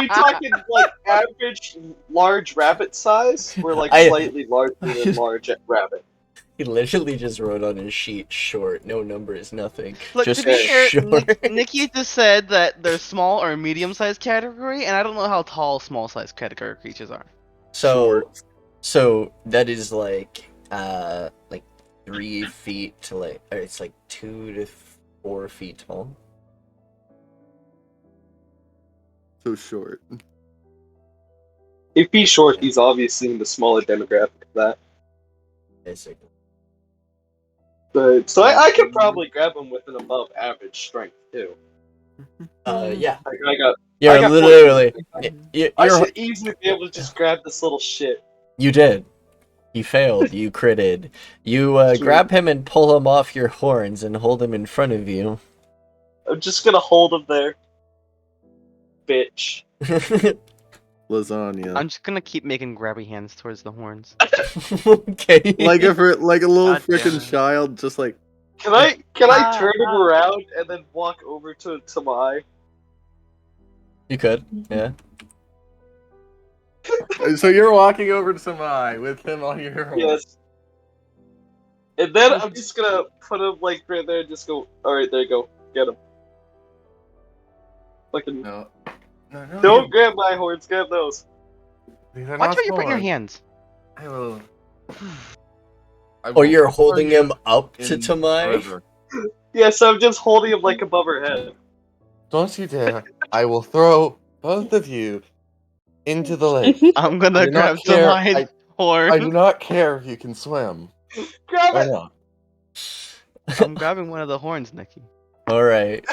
you talking like average large rabbit size, or like slightly larger than large rabbit? He literally just wrote on his sheet short. No numbers, nothing. Look, just to be fair, short. Nikki just said that they're small or medium-sized category, and I don't know how tall small-sized category creatures are. So that is like 3 feet to like, or it's like 2 to 4 feet tall. So short. If he's short, he's obviously in the smaller demographic of that. Basically. But so I could probably grab him with an above average strength too. Yeah. I got. You're I got literally. I should easily be able to just grab this little shit. You did. You failed. You critted. You grab him and pull him off your horns and hold him in front of you. I'm just gonna hold him there. Bitch. Lasagna. I'm just gonna keep making grabby hands towards the horns. Okay. Like a little God damn freaking it. child, just like Can I turn him around and then walk over to Tamai? You could, yeah. so you're walking over to Samai with him on your horn. Yes. And then I'm just gonna put him like right there and just go, alright, there you go. Get him. Fucking No. No, don't grab my horns, grab those. These are Watch not where you put your swords. hands. I will. Or you're holding throw you him up to in Tamai? forever. Yes, I'm just holding him like above her head. Don't you dare. I will throw both of you into the lake. I'm I gonna do not grab care. Tamai's horn. I do not care if you can swim Grab or it! not. I'm grabbing one of the horns, Nikki. Alright.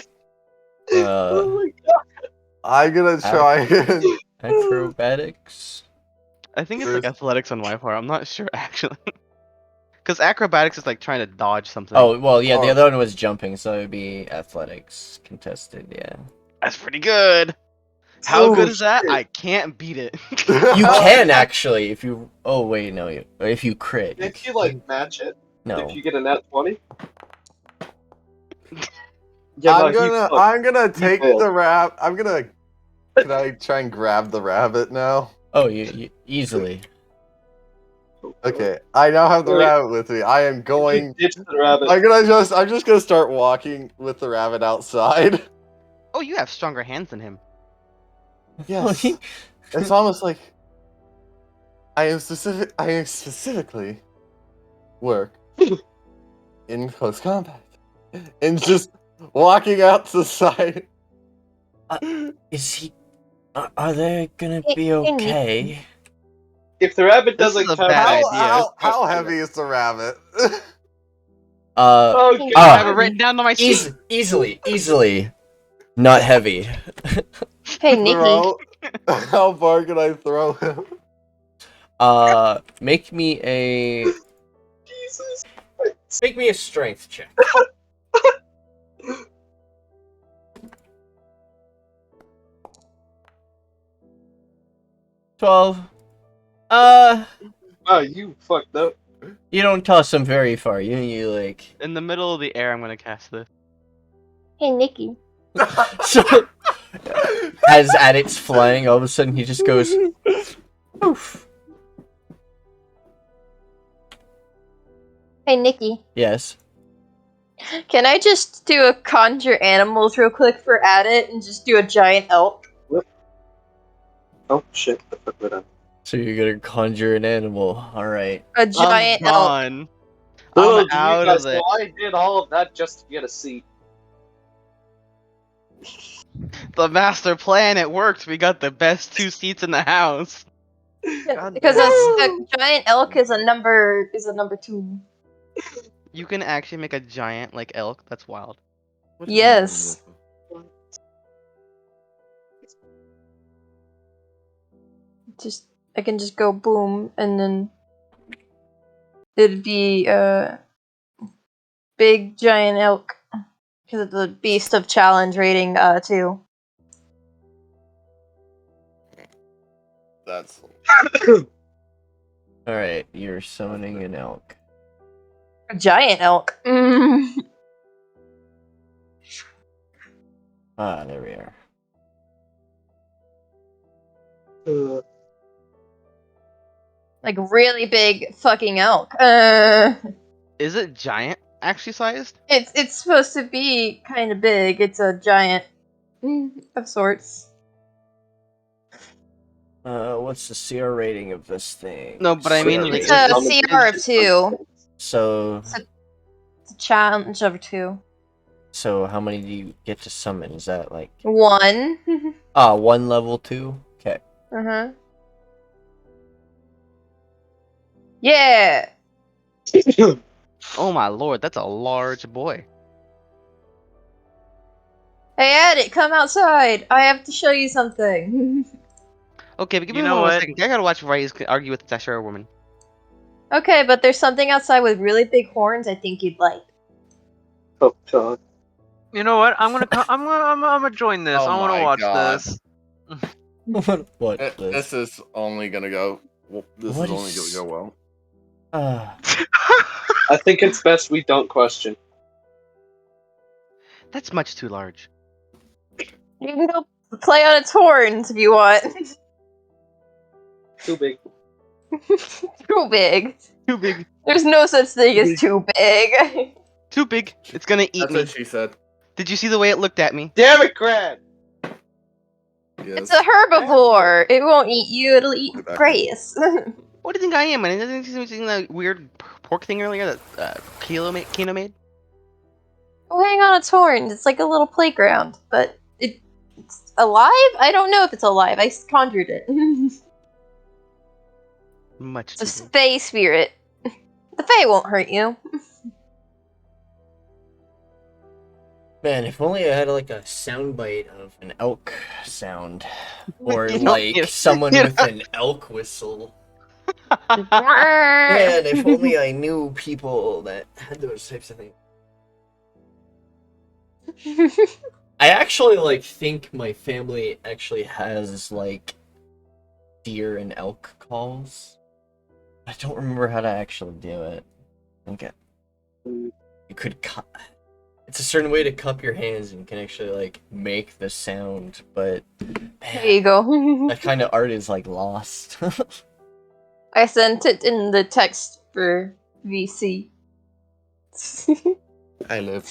Oh my god. I'm gonna try and Acrobatics. I think it's like There's- athletics on my part. I'm not sure actually. Because acrobatics is like trying to dodge something. Oh, well, yeah, the Oh. other one was jumping, so it would be athletics contested, yeah. That's pretty good. How Oh, good is that? shit. I can't beat it. You can, actually, if you... Oh, wait, no, if you crit. If you like match it, No. if you get a nat 20. Yeah, no, I'm gonna take failed. the rabbit. Can I try and grab the rabbit now? Oh, you easily. Okay, I now have the Wait. rabbit with me. I am going. Ditch the rabbit. I'm just gonna start walking with the rabbit outside. Oh, you have stronger hands than him. Yes. It's almost like I am specifically work in close combat and just walking out to the side. Is he... Are they gonna be okay? If the rabbit This doesn't is a come bad out, idea. How heavy is the rabbit? Okay. I have it written down on my sheet. Easily. Not heavy. Hey, Nikki. Throw? How far can I throw him? Make me a... Jesus. Make me a strength check. $12. Wow, you fucked up. You don't toss him very far. You like... In the middle of the air, I'm gonna cast this. Hey, Nikki. So, as Addit's flying, all of a sudden he just goes... Poof. Hey, Nikki. Yes. Can I just do a conjure animals real quick for Addit and just do a giant elk? Oh shit, I fucked that up. So you're gonna conjure an animal. Alright. A giant I'm elk. gone. Little I'm do you out guys of it. know I did all of that just to get a seat. The master plan, it worked. We got the best 2 seats in the house. Because a giant elk is a number 2. You can actually make a giant like elk. That's wild. Yes. I can just go boom and then it'd be big giant elk because of the beast of challenge rating 2. That's Alright, you're summoning an elk. A giant elk. Ah, there we are. Like really big fucking elk. Is it giant actually sized? It's supposed to be kind of big. It's a giant of sorts. What's the CR rating of this thing? No, but I mean, like, It's a CR of 2. So, It's a challenge of 2. so how many do you get to summon? Is that like 1. 1 level 2? Okay. Uh-huh. Yeah! oh my lord, that's a large boy. Hey, Addit, come outside! I have to show you something. Okay, but give You me know one more what? second. I gotta watch Reyes argue with the Tashira woman. Okay, but there's something outside with really big horns I think you'd like. Oh, God. You know what? I'm gonna join this. Oh I want to my watch God. this. What? This is only gonna go. This What is only is- gonna go well. I think it's best we don't question. That's much too large. You can go play on its horns if you want. Too big. Too big. Too big. There's no such thing as too big. Too big. It's gonna eat That's me. what she said. Did you see the way it looked at me? Damn it, Grad! It's a herbivore. It won't eat you. It'll eat grass. What do you think I am? And didn't you see that weird pork thing earlier that Kino made? Oh, hang on its horns. It's like a little playground, but it's alive. I don't know if it's alive. I conjured it. Much It's too a big. fae spirit. The fae won't hurt you. Man, if only I had like a soundbite of an elk sound, or You don't like need- someone you with an elk whistle. Man, if only I knew people that had those types of things. I actually like think my family actually has like deer and elk calls. I don't remember how to actually do it. I think you could cut. It's a certain way to cup your hands and you can actually like make the sound, but There you go. that kind of art is like lost. I sent it in the text for VC. I live.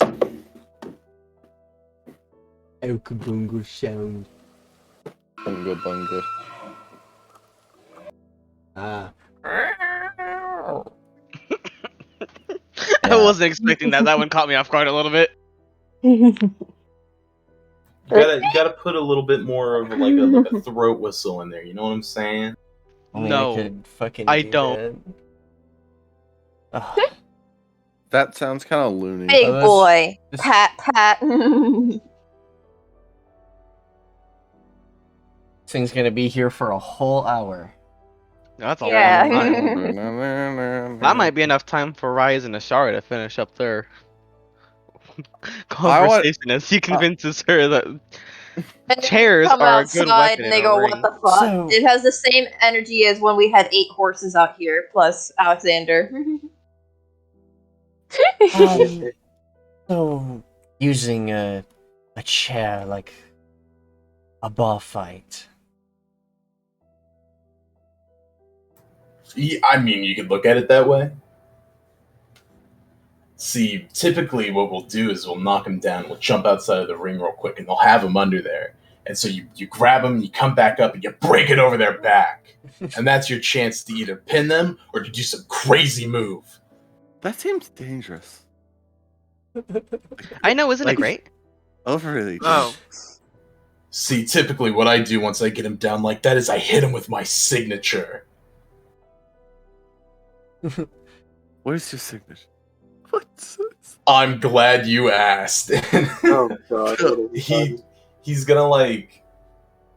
Elk bungo sound. Bunga bunga. Ah. I wasn't expecting that. That one caught me off guard a little bit. You gotta put a little bit more of like a throat whistle in there. You know what I'm saying? Only No, I could fucking I do don't. that. Ugh. That sounds kind of loony. Big Oh, this- boy. this- Pat, pat. This thing's gonna be here for a whole hour. That's a Yeah. long time. That might be enough time for Reyes and Ashara to finish up their conversation as he convinces her that And then chairs come are a good outside weapon and in they a go, ring. "What the fuck?" So- It has the same energy as when we had 8 horses out here, plus Alexander. So using a chair like a bar fight. Yeah, I mean, you could look at it that way. See, typically what we'll do is we'll knock him down, we'll jump outside of the ring real quick, and they'll have him under there. And so you grab them, you come back up, and you break it over their back. And that's your chance to either pin them or to do some crazy move. That seems dangerous. I know, isn't Like- it great? Overly Oh. dangerous. See, typically what I do once I get him down like that is I hit him with my signature. What is your signature? What's this? I'm glad you asked. Oh god. He's gonna like,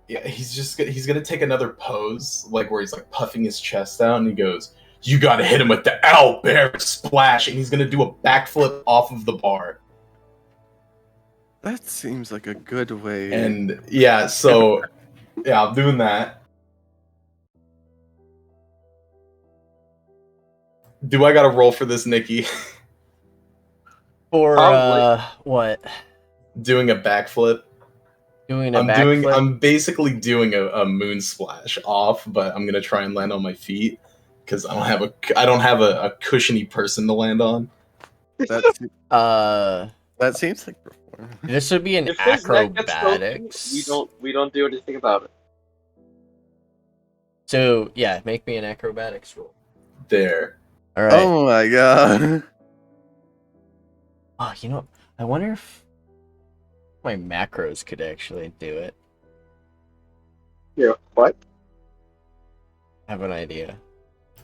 yeah, he's gonna take another pose like where he's like puffing his chest out and he goes, "You gotta hit him with the owl bear splash," and he's gonna do a backflip off of the bar. That seems like a good way. And yeah, so yeah, I'm doing that. Do I gotta roll for this, Nikki? For Probably. what? Doing a backflip. Doing a backflip? I'm basically doing a moon splash off, but I'm gonna try and land on my feet because I don't have a cushiony person to land on. that seems like performance. This would be an If his neck gets broken, acrobatics. we don't do anything about it. So yeah, make me an acrobatics roll. There. All right. Oh my god. Oh, you know, I wonder if my macros could actually do it. Yeah. What? I have an idea.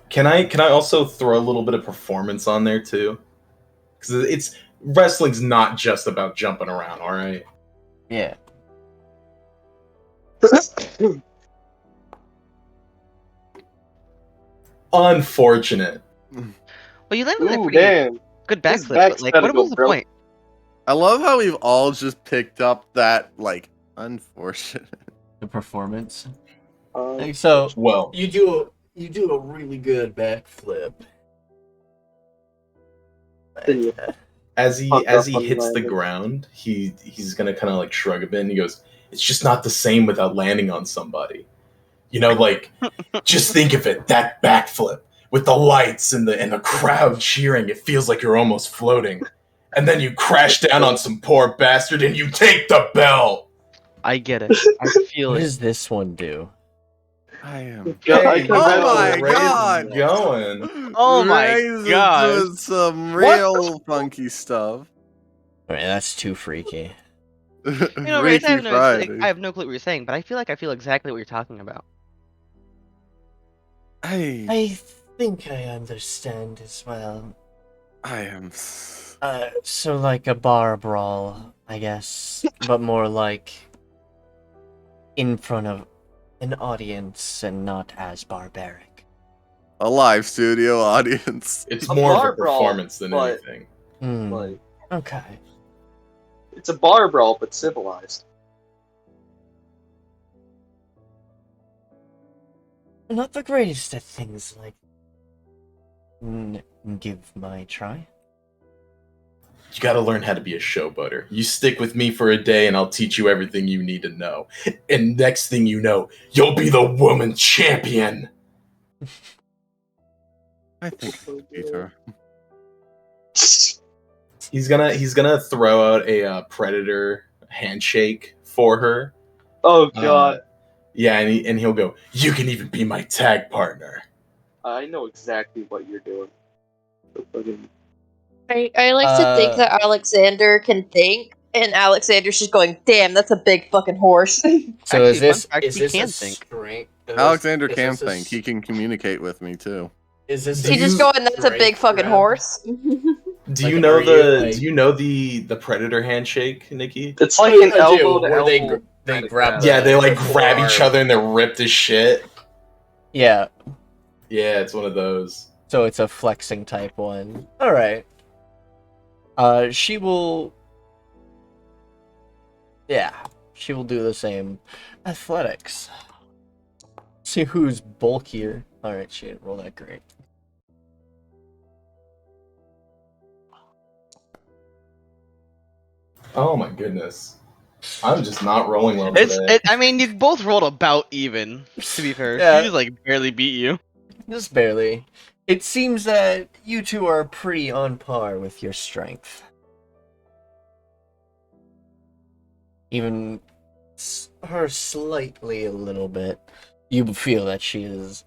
Can I also throw a little bit of performance on there too? Because it's wrestling's not just about jumping around. All right. Yeah. Unfortunate. Well, you landed a Ooh, pretty damn. good His backflip, back's but like, gotta what go was the broke. point? I love how we've all just picked up that, like, unfortunate. The performance. Um, Like, so Well, you do a really good backflip. Yeah. as he Fuck up on hits the landing. ground, he's gonna kind of like shrug a bit, and he goes, "It's just not the same without landing on somebody. You know, like just think of it, that backflip with the lights and the crowd cheering. It feels like you're almost floating, and then you crash down on some poor bastard, and you take the belt." I get it. I feel What it. does this one do? I am. Yeah, I Hey, can oh imagine my it. Reyes is god! going. Oh my Reyes is god. doing some What real funky stuff. Alright, that's too freaky. You know, Reyes, Freaky Friday. I have no clue what you're saying, but I feel exactly what you're talking about. I think I understand as well. I am. So like a bar brawl, I guess, but more like in front of an audience and not as barbaric. A live studio audience. It's A more of bar a brawl, performance than but- anything. Hmm. Like, Okay. it's a bar brawl, but civilized. Not the greatest at things like give my try. You got to learn how to be a showboater. You stick with me for a day, and I'll teach you everything you need to know. And next thing you know, you'll be the woman champion. I think I could beat her. He's gonna throw out a predator handshake for her. Oh god, Yeah, and he'll go, "You can even be my tag partner." I know exactly what you're doing. The fucking- I like to think that Alexander can think, and Alexander's just going, "Damn, that's a big fucking horse." So Actually, is this fun fact, is he this can a think. strength? Alexander can think. He can communicate with me too. Is this? Do He's just you- going, "That's a big strength fucking grab? horse." Do Like, you know are you, like- do you know the predator handshake, Nikki? It's like Oh, an I do, elbow to where elbow. they kinda grab. Yeah, they like the grab each arm. other and they're ripped as shit. Yeah, Yeah, it's one of those. so it's a flexing type one. All right. She will. Yeah, she will do the same. Athletics. See who's bulkier. All right, she didn't roll that great. Oh my goodness. I'm just not rolling well today. I mean, you both rolled about even. To be fair, Yeah. she just like barely beat you. Just barely. It seems that you two are pretty on par with your strength. Even her slightly a little bit. You feel that she is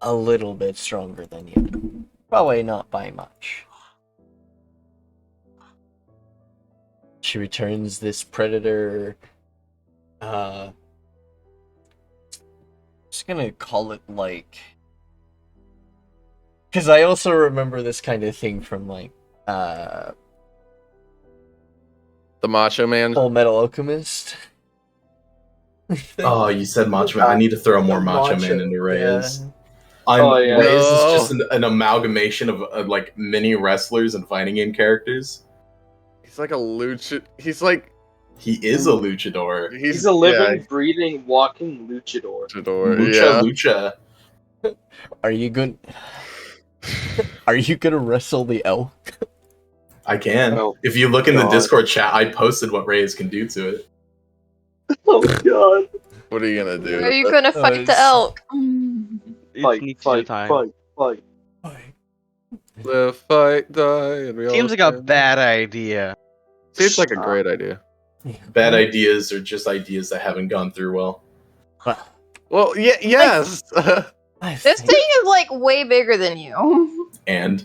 a little bit stronger than you. Probably not by much. She returns this predator. Just gonna call it like. Because I also remember this kind of thing from like The Macho Man. Full Metal Alchemist. Oh, you said Macho Man. I need to throw more Macho Man into Reyes. Oh, yeah. Reyes is No. just an amalgamation of like mini wrestlers and fighting game characters. He's like a lucha. He's like He is a luchador. He's a living, breathing, walking luchador. luchador. Lucha. Are you good? Are you gonna wrestle the elk? I can. Oh, If you look in the God. Discord chat, I posted what Reyes can do to it. Oh god. What are you gonna do? Are you gonna fight the it's- elk? It's Fight, Nietzsche fight, time. fight, fight. Live, fight, die. And we all Seems like a stand. bad idea. Seems like a great idea. Bad ideas are just ideas that haven't gone through well. Well, yeah, yes. This thing is like way bigger than you. And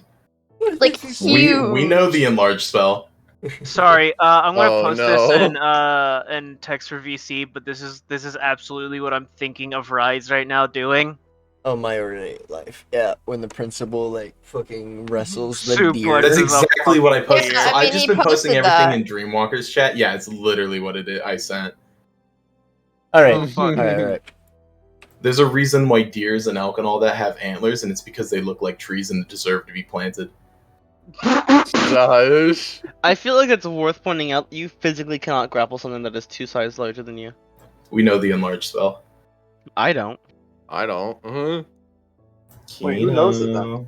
Like huge. we know the enlarged spell. Sorry, I'm gonna Oh, post no. this in text for VC, but this is absolutely what I'm thinking of Rise right now doing. Oh, my early life. Yeah, when the principal like fucking wrestles the Super deer. That's This is a exactly what I posted. Yeah, So I I've mean, just he been posting posted everything that. in Dreamwalker's chat. Yeah, it's literally what I sent. All right, Oh, fuck. all right. There's a reason why deers and elk and all that have antlers, and it's because they look like trees and deserve to be planted. Josh. I feel like it's worth pointing out you physically cannot grapple something that is 2 sizes larger than you. We know the enlarged spell. I don't. I don't. Wait, who knows it then? Kino.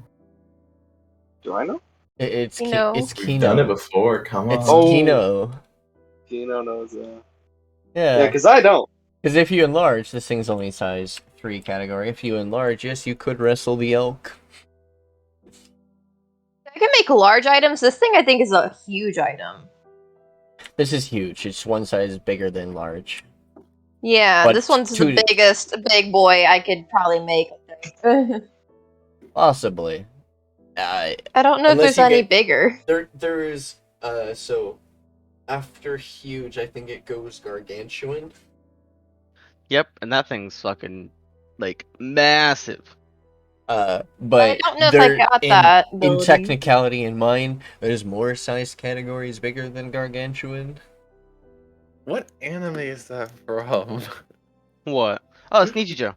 Do I know? It's You know. it's We've done it Kino. before. Come on. It's Oh. Kino. Kino knows that. Yeah. Yeah, because I don't. Because if you enlarge, this thing's only size 3 category. If you enlarge, yes, you could wrestle the elk. I can make large items. This thing I think is a huge item. This is huge. It's one size bigger than large. Yeah, But this one's two- the biggest big boy I could probably make. Possibly. I don't know if Unless there's you any get- bigger. There is so after huge, I think it goes gargantuan. Yep, and that thing's fucking like massive. But I don't know if I there- got in, that in ability. technicality in mine, there's more size categories bigger than gargantuan. What anime is that from? What? Oh, it's Nichijou.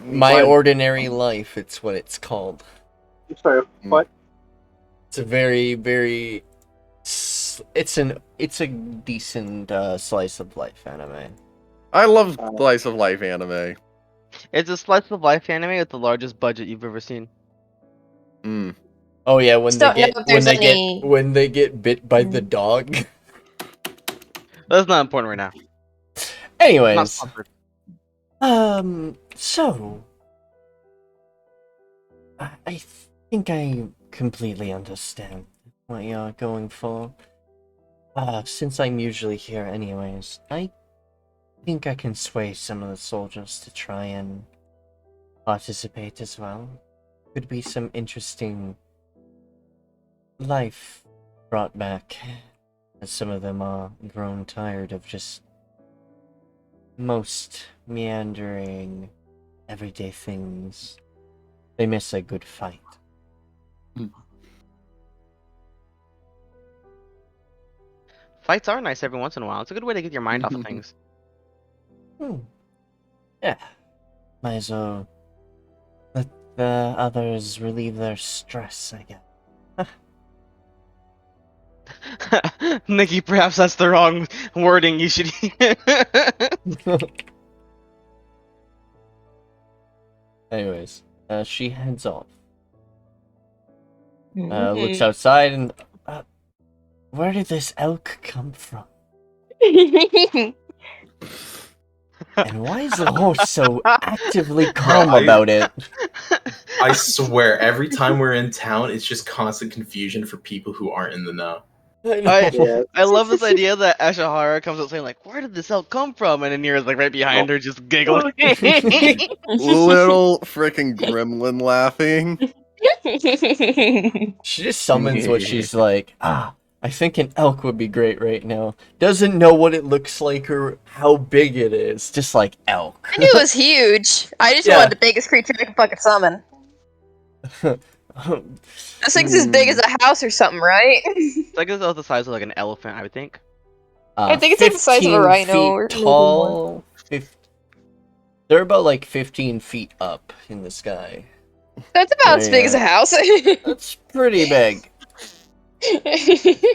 My What? Ordinary Life, it's what it's called. Sorry, what? It's a very, very. It's a decent slice of life anime. I love slice of life anime. It's a slice of life anime with the largest budget you've ever seen. Mm. Oh yeah, when Just they don't know get if there's when they any- get when they get bit by the dog. That's not important right now. Not Anyways, sponsored. so I think I completely understand what you're going for. Since I'm usually here anyways, I think I can sway some of the soldiers to try and participate as well. Could be some interesting life brought back, as some of them are grown tired of just most meandering everyday things. They miss a good fight. Fights are nice every once in a while. It's a good way to get your mind off of things. Yeah. Might as well let the others relieve their stress, I guess. Nikki, perhaps that's the wrong wording you should Anyways, she heads off. Looks outside and... where did this elk come from? And why is the horse so actively calm about it? I swear, every time we're in town, it's just constant confusion for people who aren't in the know. Yeah. I love this idea that Ashihara comes out saying like, "Where did this elk come from?" And Anira's like right behind her, just giggling. Little freaking gremlin laughing. She just summons what she's like, I think an elk would be great right now. Doesn't know what it looks like or how big it is. Just like elk. I knew it was huge. I just Yeah. wanted the biggest creature I could fucking summon. This thing's as big as a house or something, right? It's like it's the size of like an elephant, I would think. I think it's like the size of a 15 rhino feet or maybe tall. They're about like 15 feet up in the sky. That's about as big Yeah. as a house. That's pretty big.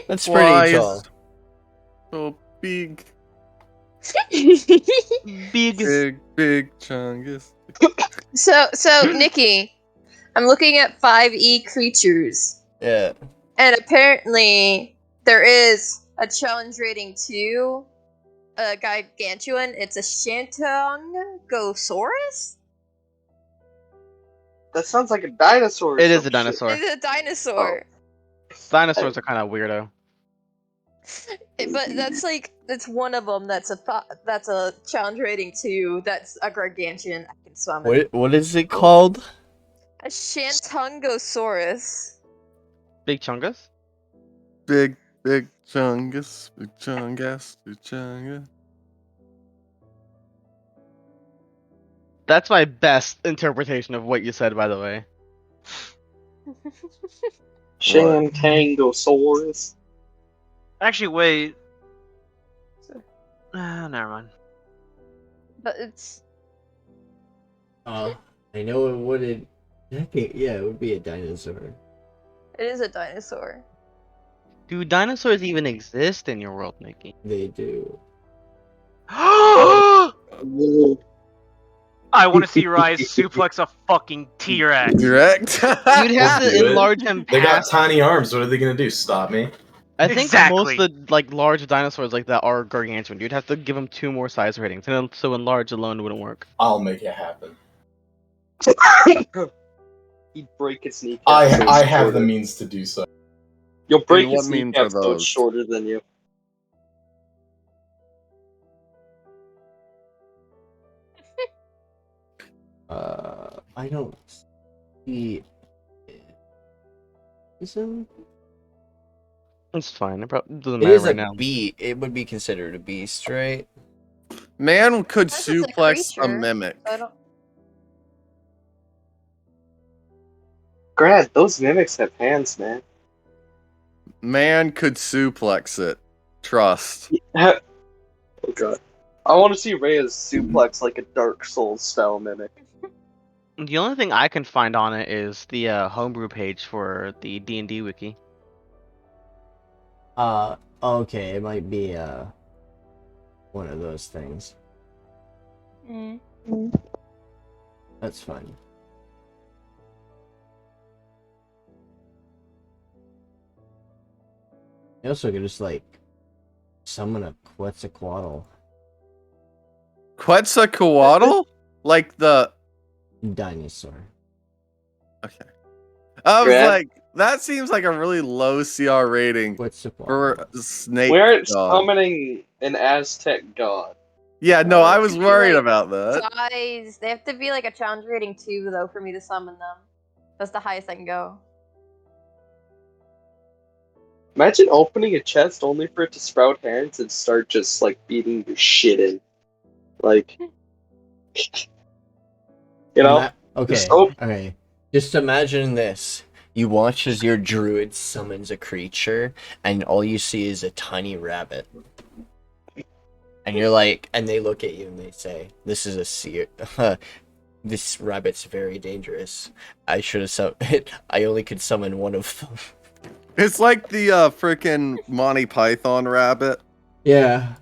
That's Why pretty is tall. so big, Big. big chungus. So Nikki, I'm looking at 5e creatures, Yeah. and apparently there is a challenge rating 2, a gargantuan. It's a Shantongosaurus. That sounds like a dinosaur. or It is some a dinosaur. It's a dinosaur. Dinosaurs are kind of weirdo. But that's one of them. That's a challenge rating 2. That's a gargantuan. I can summon. What is it called? A Shantongosaurus. Big chungus. Big chungus, big chungus, big chungus. That's my best interpretation of what you said, by the way. Shantangosaurus. Actually, wait. Never mind. But it's I know it would. Yeah, it would be a dinosaur. It is a dinosaur. Do dinosaurs even exist in your world, Mickey? They do. I want to see Reyes suplex a fucking T-Rex. Direct. You'd have to Do it. enlarge him They got past. tiny arms. What are they gonna do? Stop me? I think Exactly. most of the large dinosaurs like that are gargantuan. You'd have to give them 2 more size ratings, and then, so enlarge alone wouldn't work. I'll make it happen. He'd break his kneecap. I so it's I have the shorter. means to do so. You'll break what his means kneecap are so it's those? shorter than you. I don't see it. Isn't It's fine. It probably doesn't it matter is right a now. beast? It would be considered a beast, right? Man could Unless it's a suplex a creature. mimic. I don't. Grad, those mimics have hands, man. Man could suplex it. Trust. Oh god. I want to see Reyes suplex like a Dark Souls style mimic. The only thing I can find on it is the homebrew page for the D&D wiki. Okay, it might be one of those things. Mm. That's fine. You also could just like summon a Quetzalcoatl Quetzalcoatl? Like the. dinosaur. Okay. I was Grad? like, that seems like a really low CR rating Quetzalcoatl. for a snake. We aren't god. summoning an Aztec god. Yeah, no, I was Should be, worried like, about that. Size. They have to be like a challenge rating 2 though for me to summon them. That's the highest I can go. Imagine opening a chest only for it to sprout hands and start just like beating your shit in. Like, you know? Okay. Just op- Okay. Just imagine this. You watch as your druid summons a creature, and all you see is a tiny rabbit. And you're like, and they look at you and they say, "This is a seer. This rabbit's very dangerous. I should have I only could summon one of them." It's like the freaking Monty Python rabbit. Yeah.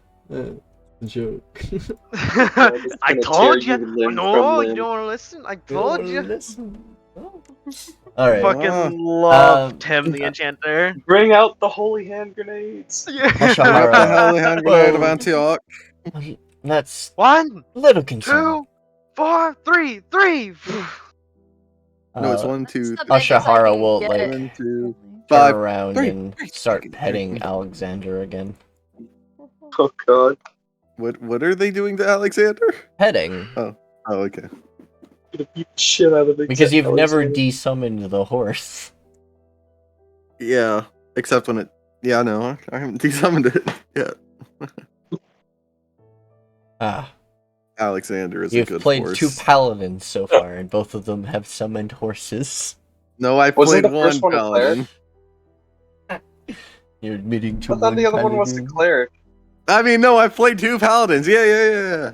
Joke. I gonna told tear you. you limb No, from you limb. don't want to listen. I told you. All right. Fucking love Tim the uh, Enchanter. Bring out the holy hand grenades. Bring up the Ashahara. Holy Hand Grenade of Whoa. Antioch. That's 1, a little concerning. 2, 4, 3, 3. No, it's 1, 2, That's the 3. biggest I Ashahara can will, get. like, 1, 2. turn 5, around 3, and 3, start 2, petting 3. Alexander again. Oh god. What are they doing to Alexander? Petting? Oh, okay. I'm gonna beat the shit out of it. Because you've never desummoned the horse. Yeah, except when it. Yeah, no, I haven't desummoned it yet. Alexander is a You've good played horse. 2 paladins so far, and both of them have summoned horses. No, I Wasn't played the one first one a paladin. You're admitting to I thought the other one was the paladin. cleric. I mean, no, I played 2 paladins. Yeah.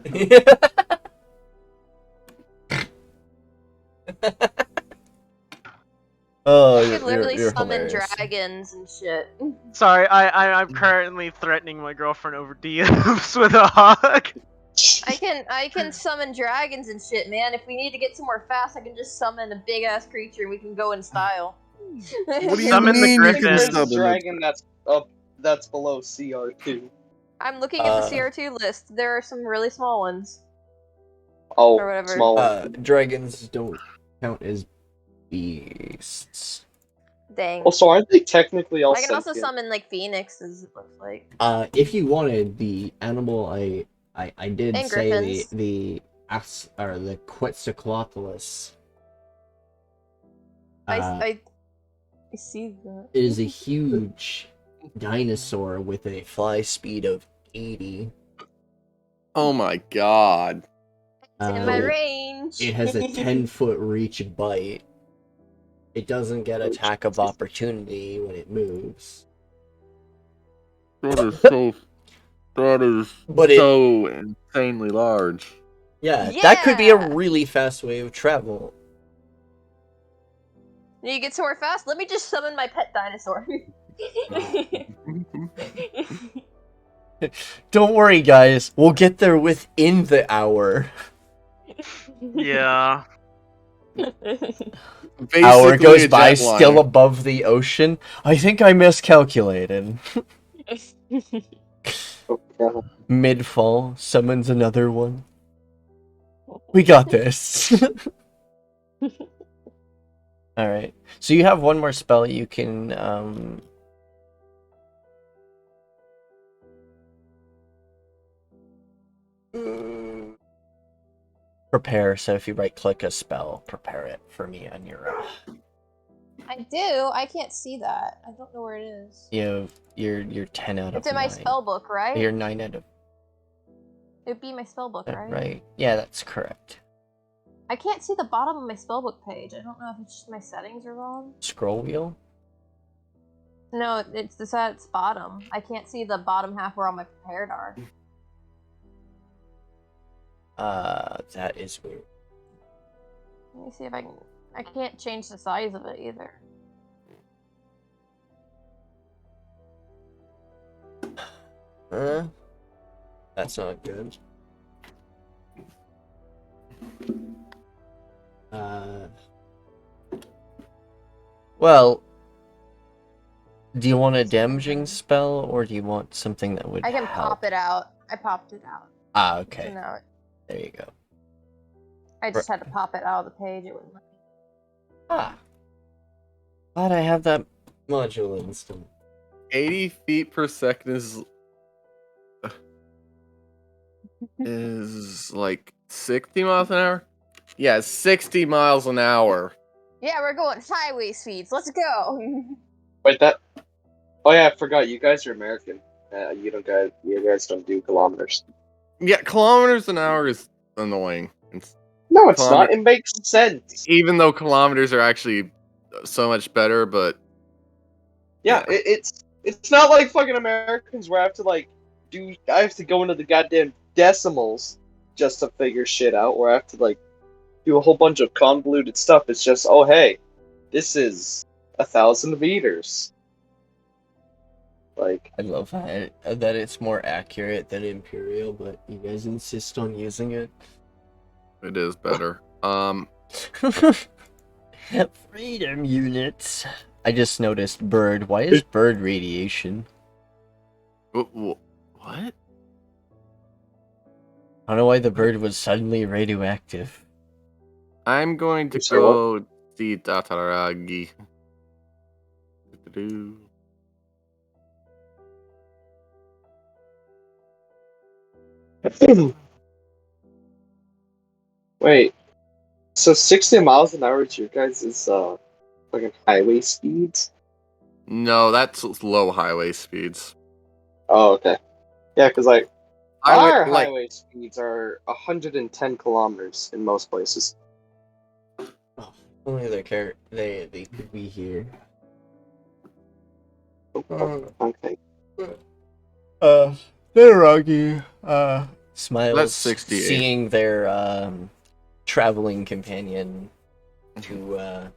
Oh, You could literally you're summon hilarious. dragons and shit. Sorry, I'm currently threatening my girlfriend over DMs with a hug. I can summon dragons and shit, man. If we need to get somewhere fast, I can just summon a big ass creature and we can go in style. What do you Summon the mean you griffin. can There's a summon it? dragon that's below CR2. I'm looking at the CR2 list. There are some really small ones. Oh, Or whatever. small one. Dragons don't count as beasts. Dang. Also, aren't they technically all I can also sentient? summon like phoenixes. It looks like. If you wanted the animal, I did And say griffins. the Quetzalcoatlus. I see that. It is a huge dinosaur with a fly speed of 80. Oh my god. It's in my Uh, range. It has a 10-foot reach bite. It doesn't get attack of opportunity when it moves. That is so. That is But it- so insanely large. Yeah, that could be a Yeah. really fast way of travel. Need to get somewhere fast? Let me just summon my pet dinosaur. Don't worry, guys. We'll get there within the hour. Yeah. Basically Hour goes a by, jetliner. still above the ocean. I think I miscalculated. Oh, God. Mid-fall, summons another one. We got this. Alright. So you have one more spell you can, prepare. So if you right-click a spell, prepare it for me on your, I do. I can't see that. I don't know where it is. you're 10 out of It's in 9. my spell book, right? You're 9 out of It'd be my spell book, right? right. Yeah, that's correct. I can't see the bottom of my spellbook page. I don't know if it's just my settings are wrong. Scroll wheel? No, it's the set's bottom. I can't see the bottom half where all my prepared are. That is weird. Let me see if I can. I can't change the size of it either. That's not good. Well, do you want a damaging spell, or do you want something that would I can help? pop it out. I popped it out. Ah, So okay. now There you go. I just had to pop it out of the page. It wouldn't let me. Ah. Glad I have that module installed. 80 feet per second is like 60 miles an hour? Yeah, 60 miles an hour. Yeah, we're going highway speeds. Let's go. Wait, that. Oh yeah, I forgot. You guys are American. You guys don't do kilometers. Yeah, kilometers an hour is annoying. No, it's Kilometer- not. It makes sense. Even though kilometers are actually so much better, but Yeah, it's not like fucking Americans where I have to go into the goddamn decimals just to figure shit out, where I have to like do a whole bunch of convoluted stuff. It's just, oh hey, this is 1,000 meters. Like, I love that it's more accurate than Imperial, but you guys insist on using it. it is better. Freedom units. I just noticed bird. Why is bird radiation? What? I don't know why the bird was suddenly radioactive. I'm going to Sorry, what? go see Dataragi. wait, so 60 miles an hour to your guys is fucking highway speeds? No, that's low highway speeds. Oh, okay. Yeah, because like our Highway, like, highway speeds are 110 kilometers in most places. Only they could be here. Okay. Dataragi, smiles, That's 68. seeing their traveling companion to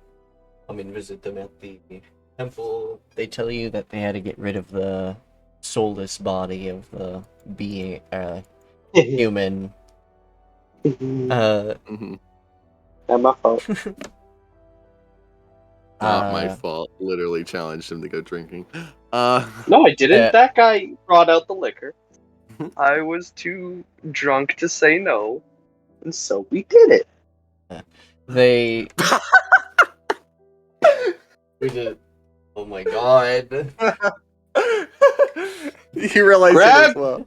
come and visit them at the temple. They tell you that they had to get rid of the soulless body of the being human. Mhm. Not my fault. Not my fault. Literally challenged him to go drinking. No, I didn't. Uh, That guy brought out the liquor. I was too drunk to say no, and so we did it. They we did. Oh my god! You realize Grad? it as well.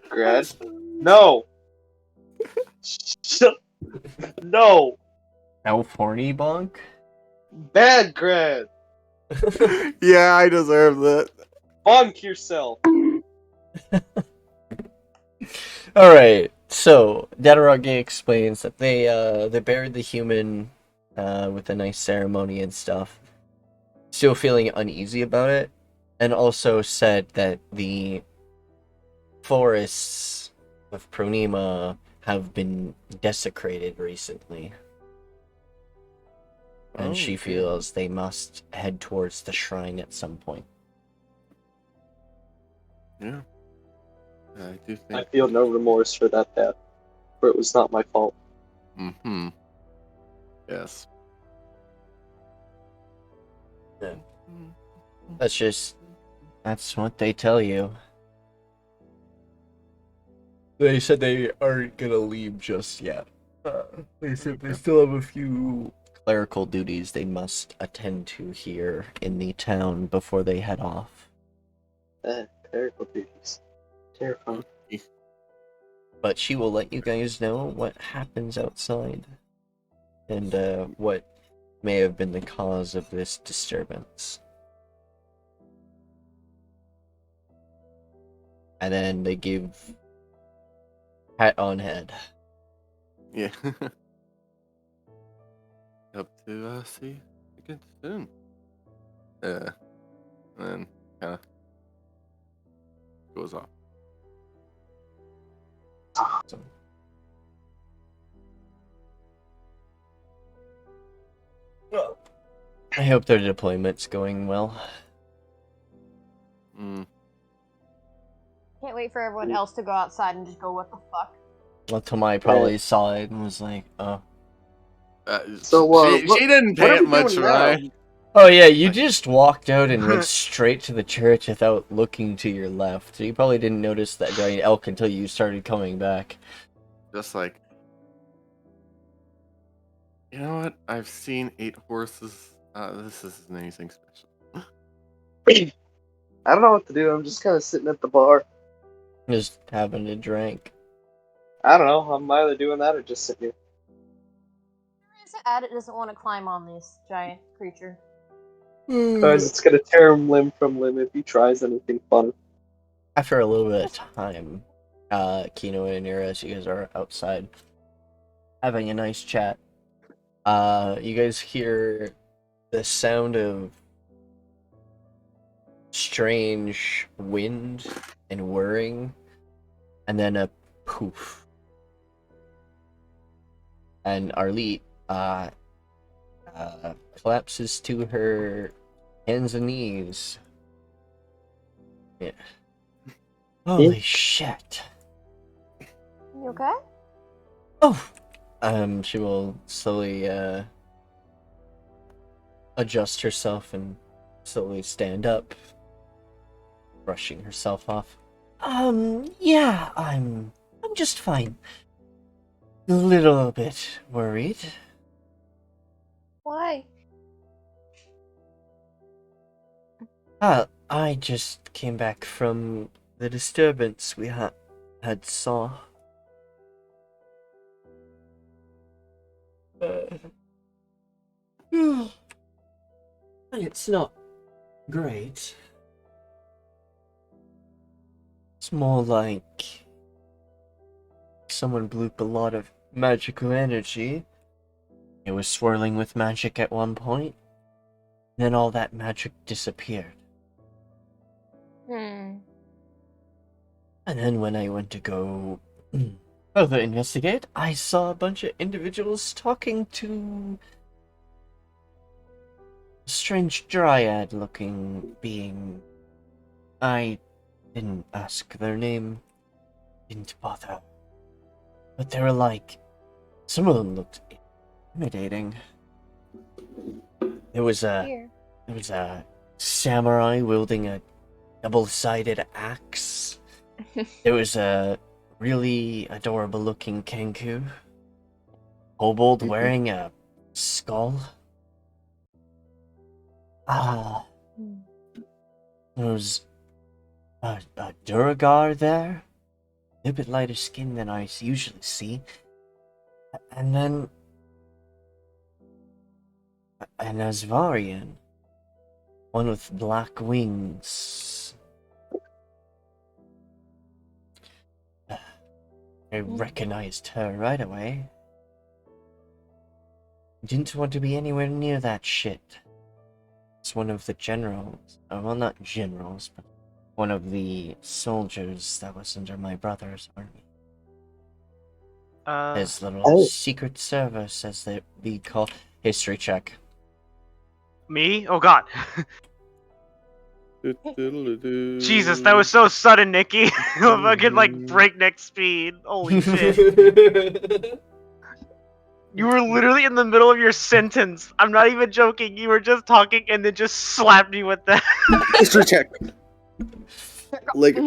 Grad? No. No. California bonk. Bad Grad. Yeah, I deserve that. Bonk yourself. All right. So Dataragi explains that they buried the human with a nice ceremony and stuff. Still feeling uneasy about it, and also said that the forests of Pronima have been desecrated recently. and Oh, she dear. feels they must head towards the shrine at some point. Yeah. I do I think. feel no remorse for that death, for it was not my fault. Mm-hmm. Yes. Yeah. That's what they tell you. They said they aren't gonna leave just yet. They said they still have a few clerical duties they must attend to here in the town before they head off. Clerical duties. Terrifying. But she will let you guys know what happens outside and what may have been the cause of this disturbance. And then they give pat on head. Yeah. Hope to see you again soon. And then kind of goes off. So. Well, I hope their deployment's going well. Mm. Can't wait for everyone else to go outside and just go, what the fuck? Well, Tomai probably saw it and was like, oh. So, she didn't what pay are it we much, doing now? right? Oh yeah, you just walked out and went straight to the church without looking to your left. So you probably didn't notice that giant elk until you started coming back. Just like, you know what? I've seen 8 horses. This is anything special. I don't know what to do. I'm just kind of sitting at the bar. Just having a drink. I don't know. I'm either doing that or just sitting here. Addit doesn't want to climb on this giant creature. Because it's going to tear him limb from limb if he tries anything fun. After a little bit of time, Kino and Anira, as you guys are outside having a nice chat, you guys hear the sound of strange wind and whirring, and then a poof. And Arlete collapses to her hands and knees. Yeah. Holy shit. You okay? Oh! She will slowly, adjust herself and slowly stand up, brushing herself off. Yeah, I'm just fine. A little bit worried. Why? I just came back from the disturbance we had saw. It's not great. It's more like someone blew up a lot of magical energy. It was swirling with magic at one point. Then all that magic disappeared. Hmm. And then when I went to go further investigate, I saw a bunch of individuals talking to a strange dryad-looking being. I didn't ask their name, didn't bother. But they were like, some of them looked intimidating. There was a samurai wielding a double-sided axe. There was a really adorable-looking Kenku. Kobold wearing a skull. There was a Duragar there. A bit lighter skin than I usually see. And then an Asvarian. One with black wings. I recognized her right away. Didn't want to be anywhere near that shit. It's one of the generals. Well, not generals, but one of the soldiers that was under my brother's army. His little secret service, as they be called. History check. Me? Oh god. Jesus, that was so sudden, Nikki. Fucking like breakneck speed. Holy shit. You were literally in the middle of your sentence. I'm not even joking. You were just talking and then just slapped me with that. History check. Like,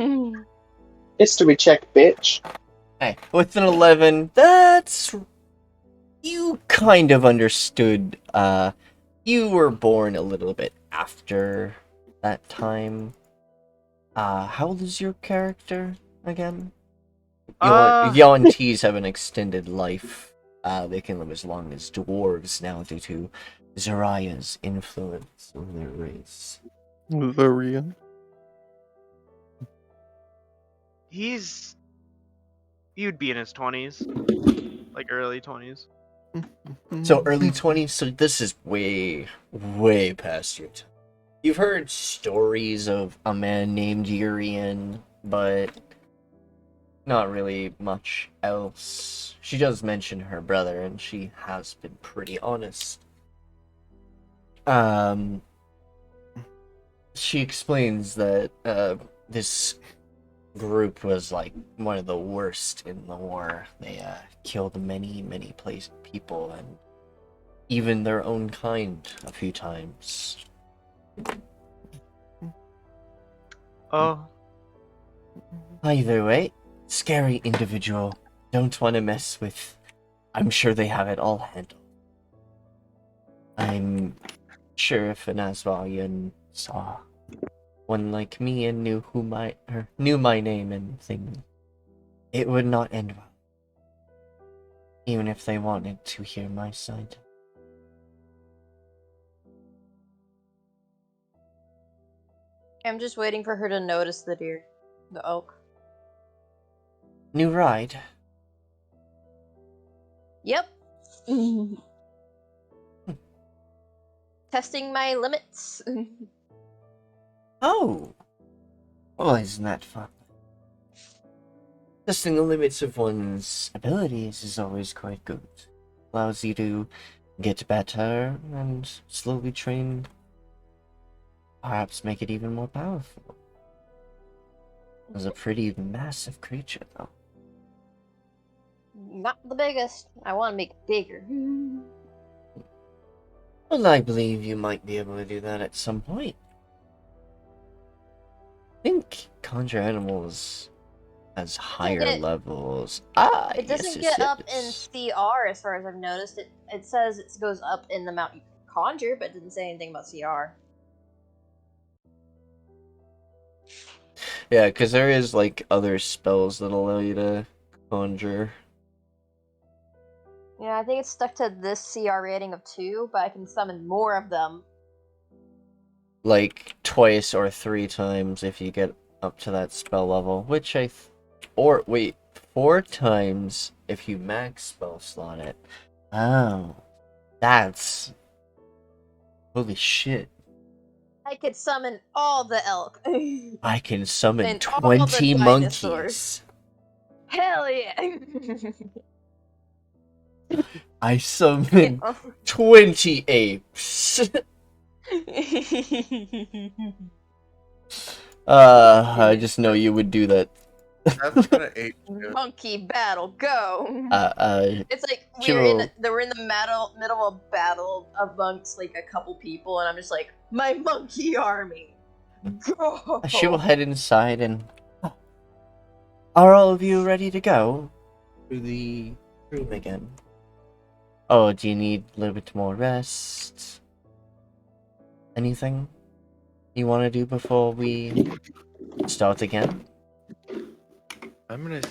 History check, bitch. Hey, with an 11, that's... You kind of understood, you were born a little bit after that time. How old is your character, again? Yonties have an extended life. They can live as long as dwarves now due to Zariah's influence on their race. Varian. You'd be in his 20s. Like early 20s. So early 20s, so this is way, way past your time. You've heard stories of a man named Urian, but not really much else. She does mention her brother, and she has been pretty honest. She explains that this group was like one of the worst in the war. They killed many people, and even their own kind a few times. Oh. Either way, scary individual. Don't want to mess with. I'm sure they have it all handled. I'm sure if an Asvalian saw one like me and knew my name and thing, it would not end well. Even if they wanted to hear my side. I'm just waiting for her to notice the deer. The oak. New ride. Yep. Testing my limits. Oh! Well, isn't that fun? Testing the limits of one's abilities is always quite good. Allows you to get better and slowly train. Perhaps make it even more powerful. It was a pretty massive creature, though. Not the biggest. I want to make it bigger. Well, I believe you might be able to do that at some point. I think Conjure Animals has higher levels. It doesn't get up in CR as far as I've noticed. It says it goes up in the amount you conjure, but it didn't say anything about CR. Yeah, because there is, like, other spells that allow you to conjure. Yeah, I think it's stuck to this CR rating of 2, but I can summon more of them. Like, twice or 3 times if you get up to that spell level, which or, wait, 4 times if you max spell slot it. Oh, that's... Holy shit. I could summon all the elk. I can summon And all the 20 dinosaurs. monkeys. Hell yeah! I summon 20 apes. I just know you would do that. That's kind of ape. Monkey battle, go! It's like we're in the middle of a battle amongst like a couple people, and I'm just like, my monkey army, go! She will head inside and... Are all of you ready to go to the room again? Oh, do you need a little bit more rest? Anything you want to do before we start again? I'm gonna go.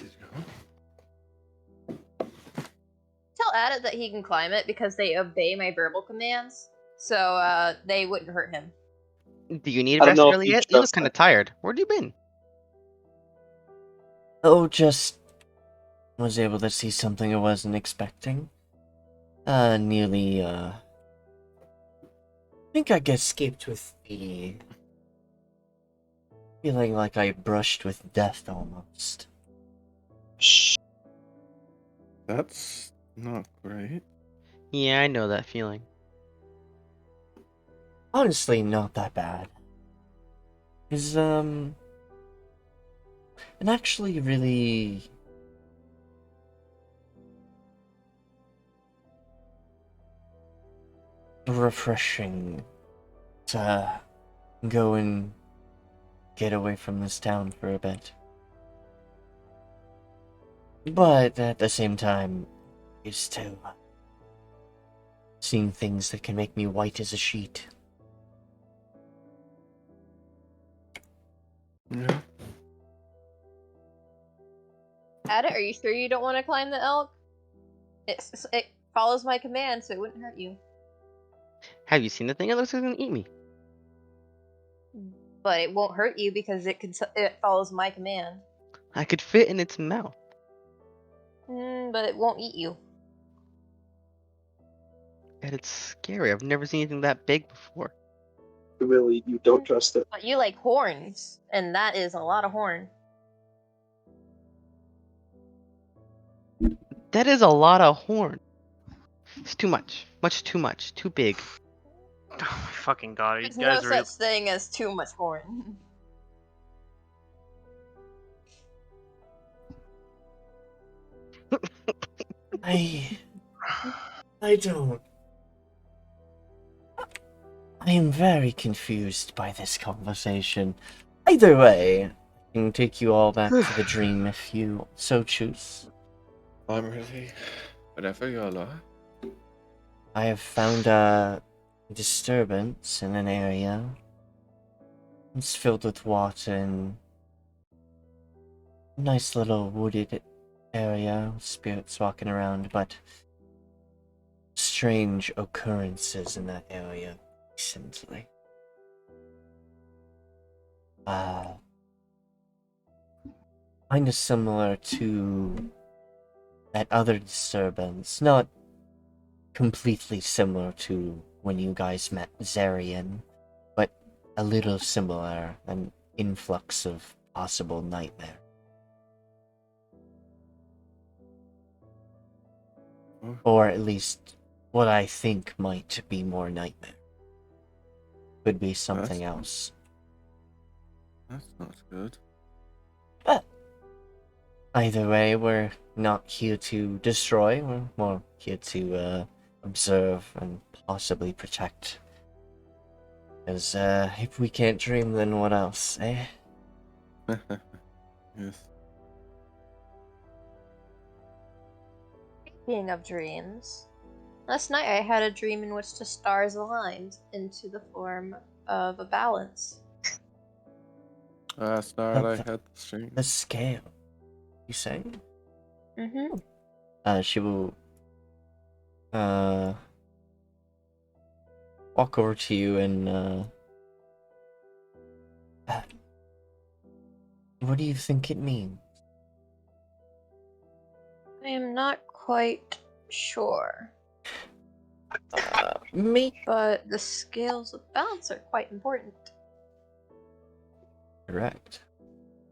Tell Addit that he can climb it because they obey my verbal commands, so they wouldn't hurt him. Do you need I don't rest know if really you yet? You look trust kind of that. tired. Where have you been? Oh, just was able to see something I wasn't expecting. Nearly, I think I escaped with the feeling like I brushed with death almost. Shh. That's not great. Yeah, I know that feeling. honestly not that bad. It's and actually really refreshing to go and get away from this town for a bit. But at the same time, used to seeing things that can make me white as a sheet. Yeah. Addit, are you sure you don't want to climb the elk? It follows my command, so it wouldn't hurt you. Have you seen the thing? It looks like it's gonna eat me. But it won't hurt you because it follows my command. I could fit in its mouth. But it won't eat you. And it's scary. I've never seen anything that big before. Really, you don't trust it. But you like horns, and that is a lot of horn. That is a lot of horn. It's too much. Much too much. Too big. Oh my fucking god, you There's no guys are. such thing as too much horn. I don't. I am very confused by this conversation. Either way, I can take you all back to the dream if you so choose. I'm ready. Whenever you are. I have found a disturbance in an area. It's filled with water and nice little wooded area, spirits walking around, but strange occurrences in that area recently. Kind of similar to that other disturbance, not completely similar to when you guys met Zarian, but a little similar, an influx of possible nightmare. Or at least what I think might be more nightmare. Could be something else. That's not good. But either way, we're not here to destroy, we're more here to observe and possibly protect. Because if we can't dream, then what else, eh? Yes. Speaking of dreams, last night I had a dream in which the stars aligned into the form of a balance. Last night I had the stream. The scale, you say? Mm-hmm. She will walk over to you and what do you think it means? I am not quite sure. Me? But the scales of balance are quite important. Correct.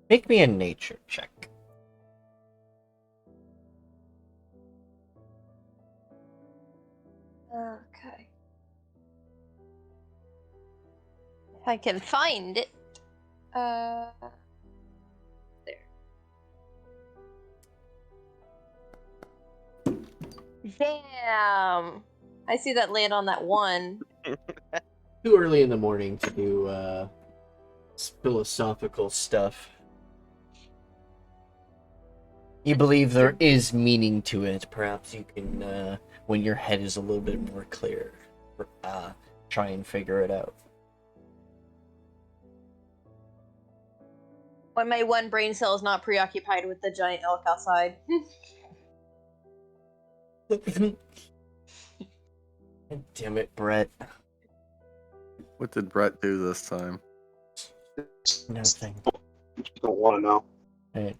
Make me a nature check. Okay. If I can find it. There. Damn! I see that land on that one. Too early in the morning to do philosophical stuff. You believe there is meaning to it. Perhaps you can, when your head is a little bit more clear, try and figure it out. When my one brain cell is not preoccupied with the giant elk outside. Damn it, Brett. What did Brett do this time? Nothing. You don't want to know. Right.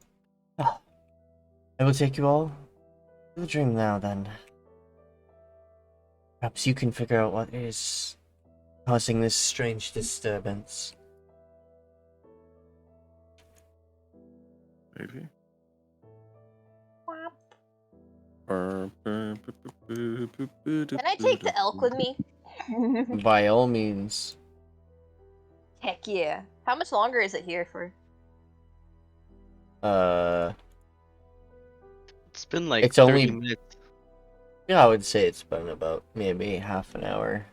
I will take you all to the dream now, then. Perhaps you can figure out what is causing this strange disturbance. Maybe. Can I take the elk with me? By all means. Heck yeah. How much longer is it here for? It's been like It's 30 only- minutes. Yeah, I would say it's been about maybe half an hour.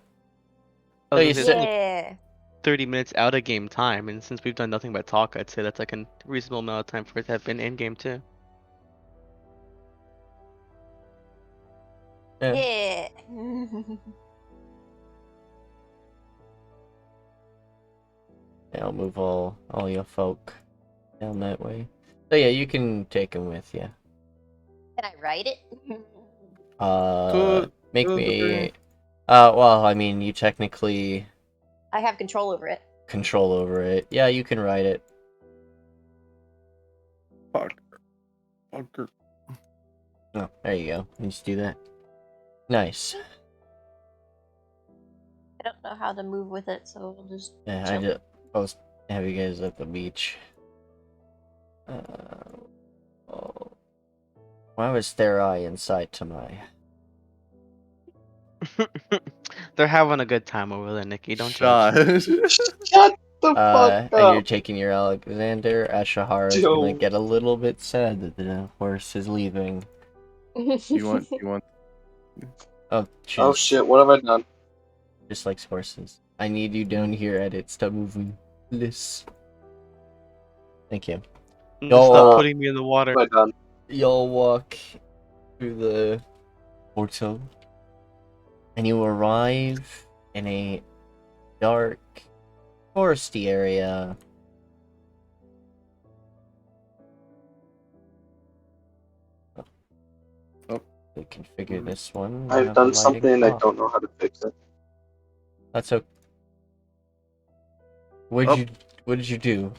I Oh, was you gonna say it's only Yeah. 30 minutes out of game time, and since we've done nothing but talk, I'd say that's like a reasonable amount of time for it to have been in game too. Yeah. Yeah, I'll move all your folk down that way. So yeah, you can take them with you. Can I write it? Make to the me. grave. Well, I mean, you technically I have control over it. control over it. Yeah, you can write it. Fucker. Oh, there you go. You just do that. Nice. I don't know how to move with it, so I'll just. Yeah, chill. I'll have you guys at the beach. Why was Therai inside Tamai? They're having a good time over there, Nikki. Don't Shut. judge. Shut the fuck And you're up. taking your Alexander. Ashahara's gonna Dude. get a little bit sad that the horse is leaving. You want Oh, she Oh shit, what have I done? just likes horses. I need you down here, Addit. Stop moving. This. Thank you. Stop Yo. putting me in the water. What have I done? Y'all walk through the portal, and you arrive in a dark, foresty area. Oh. We configure this one. I've have done the lighting something, I off. don't know how to fix it. That's okay. What did you do?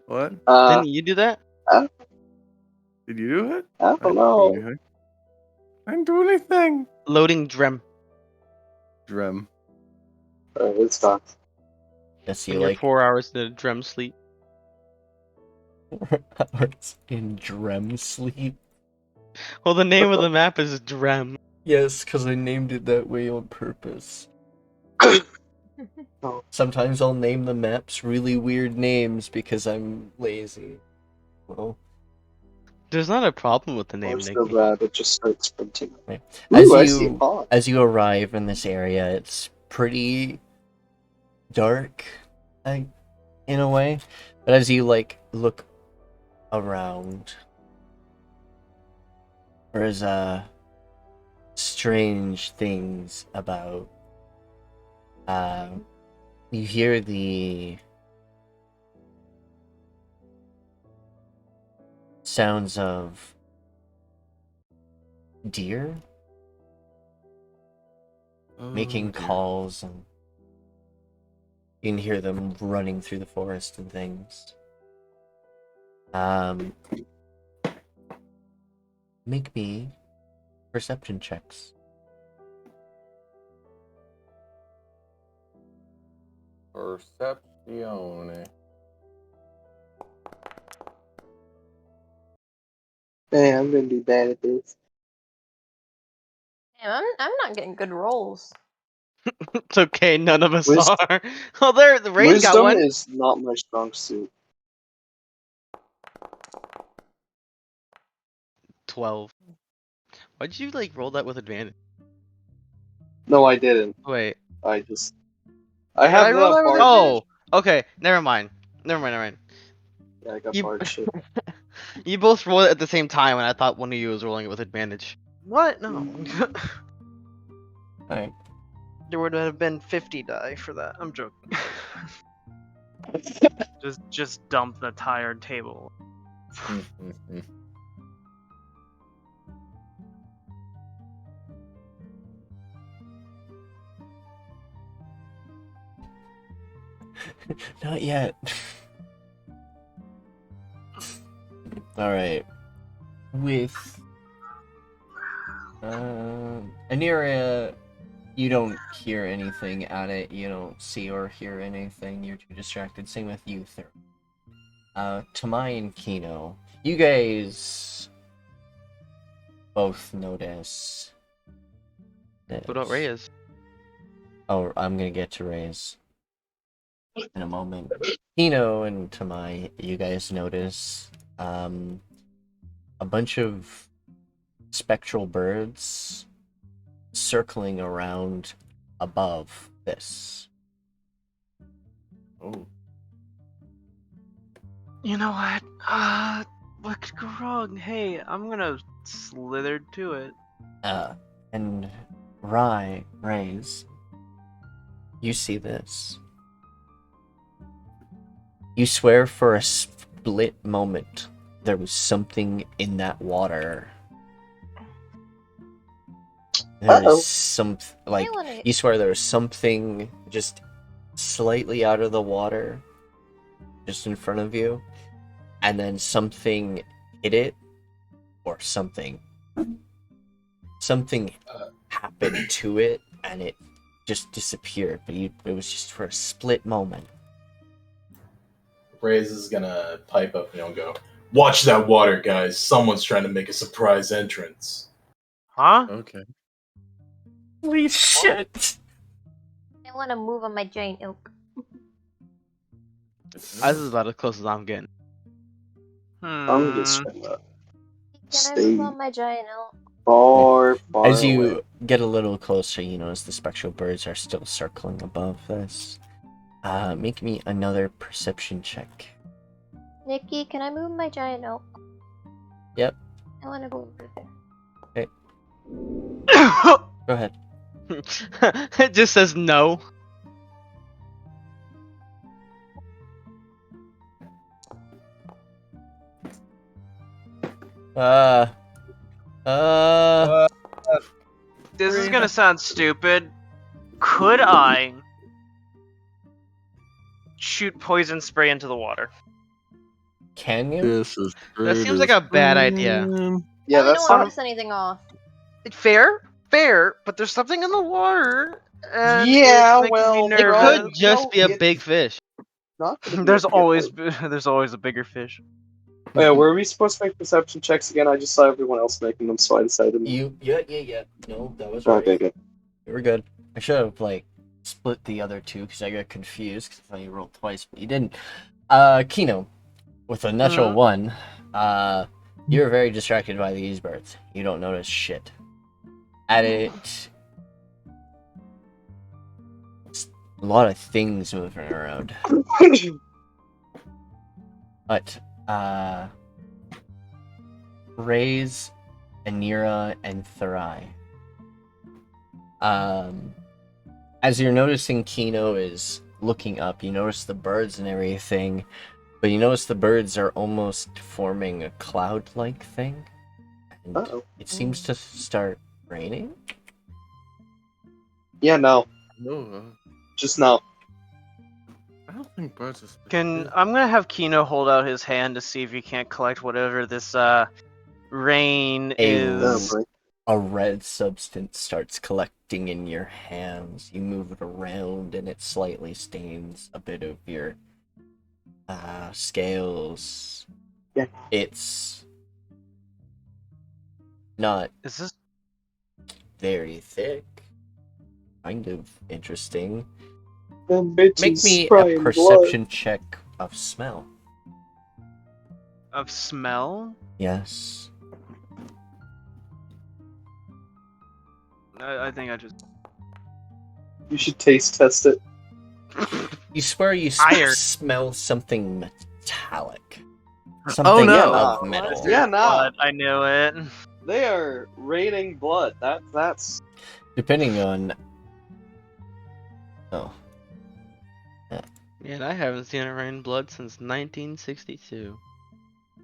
what? Didn't you do that? Did you do it? I don't know. anything. I didn't do anything. Loading Drem. Drem. It's done. Yes, When you you're like 4 hours to Drem sleep. hours in Drem sleep. Well, the name of the map is Drem. Yes, because I named it that way on purpose. Oh. Sometimes I'll name the maps really weird names because I'm lazy. Well, There's not a problem with the name, I'm so Nikki. glad it just starts printing. Right. Ooh, I see a pond. As you arrive in this area, it's pretty dark, in a way. But as you look around, there's strange things about. You hear the sounds of deer making dear. calls, and you can hear them running through the forest and things. Make me perception checks. Percepzione. Man, I'm gonna do bad at this. Damn, I'm not getting good rolls. It's okay, none of us Wisdom- are. Oh, there, the Reyes got Wisdom one. is not my strong suit. 12. Why'd you roll that with advantage? No, I didn't. Wait. I have I roll the that with bard. Oh, okay. Never mind. Never mind. Yeah, I got You- bard shit. You both rolled it at the same time, and I thought one of you was rolling it with advantage. What? No. Alright. There would have been 50 die for that. I'm joking. just dump the tired table. Not yet. Alright. With Anira, you don't hear anything at it, you don't see or hear anything, you're too distracted. Same with you, Tamai and Kino, you guys both notice this. What about Reyes? Oh, I'm gonna get to Reyes in a moment. Kino and Tamai, you guys notice a bunch of spectral birds circling around above this. Oh. You know what? What could go wrong? Hey, I'm gonna slither to it. And Reyes, you see this. You swear for a split moment there was something in that water. There is some, like, you swear there was something just slightly out of the water, just in front of you, and then something hit it, or something happened to it, and it just disappeared, but it was just for a split moment. Reyes is gonna pipe up and go, "Watch that water, guys. Someone's trying to make a surprise entrance." Huh? Okay. Holy shit! I want to move on my giant oak. This is about as close as I'm getting. I'm just gonna Can I move on my giant oak? far As you away. get a little closer, you notice the spectral birds are still circling above this. Make me another perception check. Nikki, can I move my giant oak? Yep. I want to go over there. Go ahead. It just says no. This is gonna sound stupid. Could I shoot poison spray into the water? Can you? This is That seems like a bad idea. Yeah, We that's don't want not. to piss anything off. Fair, but there's something in the water. And Yeah, it's making well, me It bro, nervous. could just be a it- big fish. Not gonna be There's able to get always poison. there's always a bigger fish. Oh, yeah, were we supposed to make perception checks again? I just saw everyone else making them, so I decided. Yeah. No, that was right. Okay, good. You were good. I should have, split the other two, because I got confused, because I thought you rolled twice, but you didn't. Kino, with a natural one, you're very distracted by these birds. You don't notice shit. Addit, a lot of things moving around. But, Reyes, Anira, and Therai. As you're noticing Kino is looking up, you notice the birds and everything, but you notice the birds are almost forming a cloud-like thing. And it seems to start raining. Yeah, no. No, Just no. I don't think birds are. I'm gonna have Kino hold out his hand to see if he can't collect whatever this rain is. A red substance starts collecting in your hands. You move it around and it slightly stains a bit of your scales. Yeah. It's not Is this very thick. Kind of interesting. Make Make me a perception check of smell. of smell? Yes. I think I just. You should taste test it. You swear you Iron. smell something metallic. Something no. of metal. Yeah, no. Blood, I knew it. They are raining blood. That's. Depending on... Oh. Yeah, and I haven't seen it rain blood since 1962.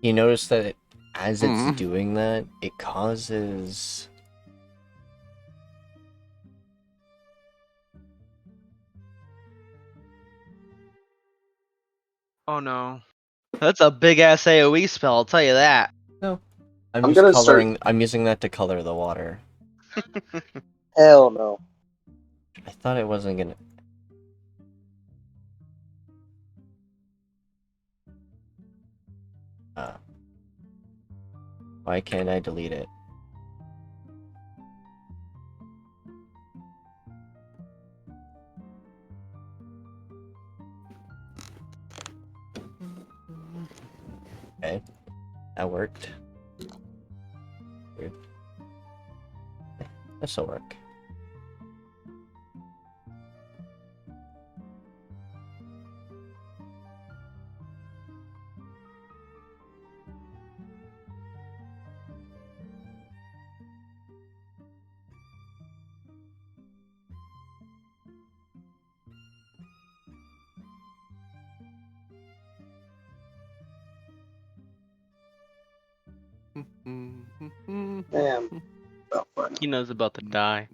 You notice that as it's doing that, it causes... Oh no. That's a big ass AoE spell, I'll tell you that. No. I'm I'm gonna just coloring... I'm using that to color the water. Hell no. I thought it wasn't gonna... Why can't I delete it? Okay, that worked. Weird. This'll work. Damn. Kino's about to die.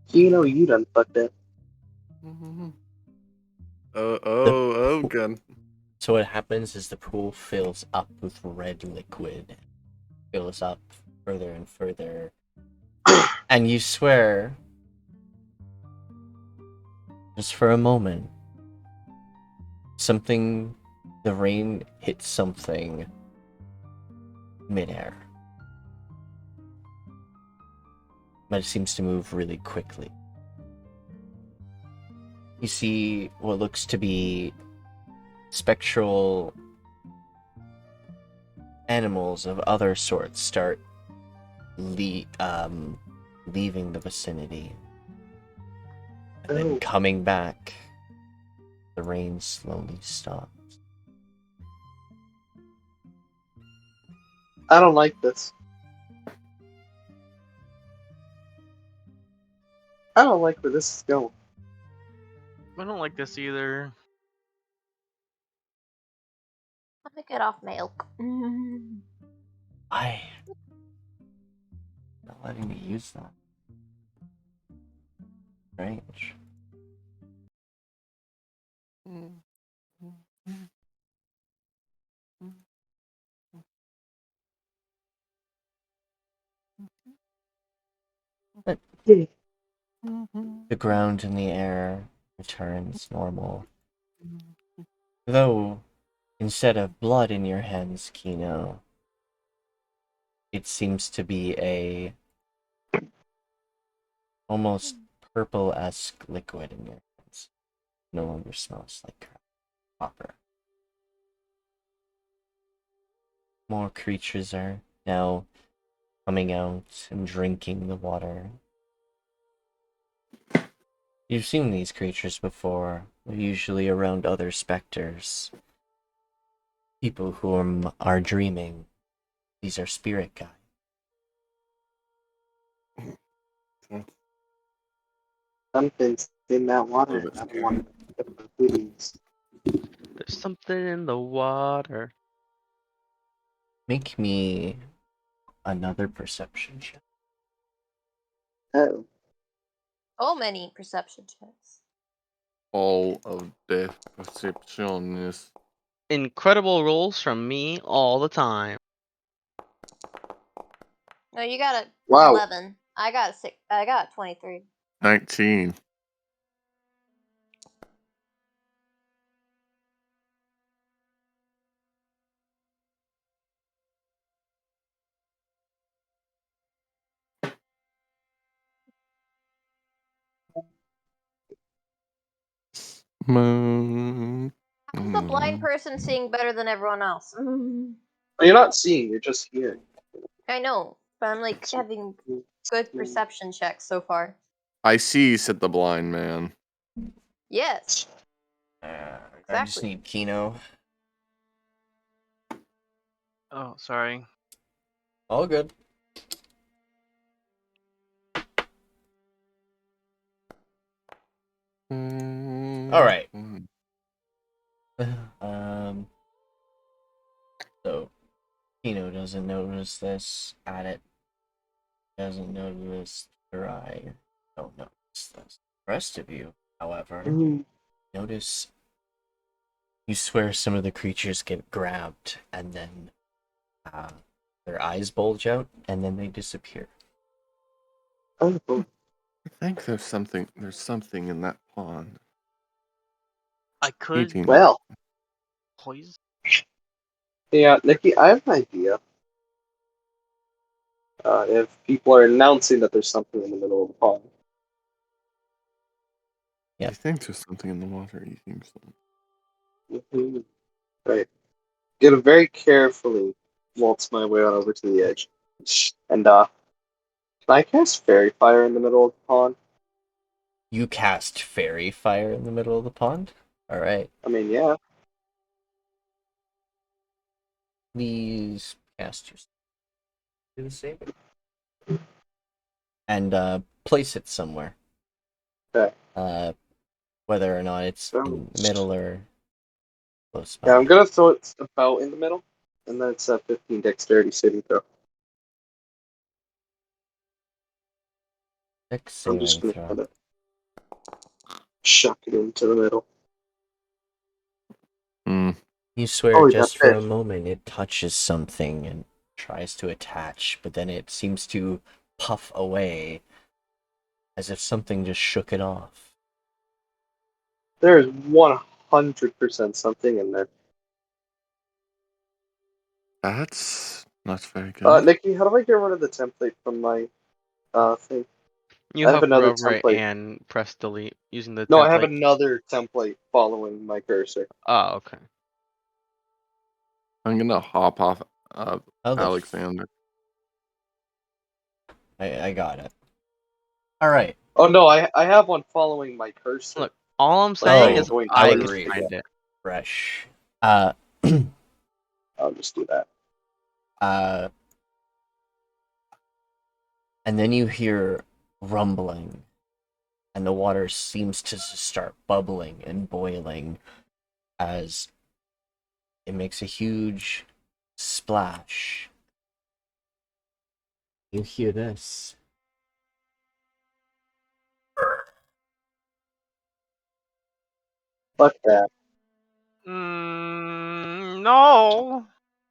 Kino, you done fucked up. Oh, gun. So what happens is the pool fills up with red liquid. Fills up further and further. And you swear, just for a moment, the rain hits something midair. But it seems to move really quickly. You see what looks to be spectral animals of other sorts start leaving the vicinity. And then coming back, the rain slowly stops. I don't like this. I don't like where this is going. I don't like this either. Let me get off milk. Why? Not letting me use that. Strange. But the ground and the air returns normal. Though, instead of blood in your hands, Kino, it seems to be a almost purple-esque liquid in your hands. No longer smells like copper. More creatures are now coming out and drinking the water. You've seen these creatures before. They're usually around other specters. People who are dreaming. These are spirit guides. Something's in that water. I don't want to please. There's something in the water. Make me another perception check. Oh. So many perception checks. All of the perceptions. Incredible rolls from me all the time. No, you got a Wow. 11. I got a 6. I got a 23. 19. Moon. How's the blind person seeing better than everyone else? You're not seeing, you're just hearing. I know, but I'm like having good perception checks so far. I see, said the blind man. Yes. I just need Kino. Oh, sorry. All good. All right. So, Kino doesn't notice this. Addit doesn't notice. Therai don't notice this. The rest of you, however, notice. You swear some of the creatures get grabbed, and then their eyes bulge out, and then they disappear. Oh. I think there's something in that pond. I could Eating. Well. poison. Yeah, Nikki, I have an idea. If people are announcing that there's something in the middle of the pond. Yep. You think there's something in the water? You think so? Mm-hmm. Right. Gonna very carefully waltz my way on over to the edge. And, can I cast Fairy Fire in the middle of the pond? You cast Fairy Fire in the middle of the pond? Alright. I mean, yeah. Please cast your... Do the same. And, place it somewhere. Okay. Whether or not it's in the middle or close by. Yeah, I'm gonna throw it about in the middle, and then it's a 15 dexterity saving throw. Dex I'm just saving gonna throw. kind of chuck it into the middle. You swear Oh, just that's for it. a moment it touches something and tries to attach, but then it seems to puff away as if something just shook it off. There is 100% something in there. That's not very good. Nikki, how do I get rid of the template from my thing? You I have hover another over it template. and press delete using the No, template. I have another template following my cursor. Oh, okay. I'm gonna hop off Oh, Alexander. I got it. Alright. Oh no, I have one following my cursor. Look, all I'm saying Oh, is going I towards can it. find it. Fresh. I'll just do that. And then you hear rumbling, and the water seems to start bubbling and boiling as it makes a huge splash. You hear this. Fuck that. No.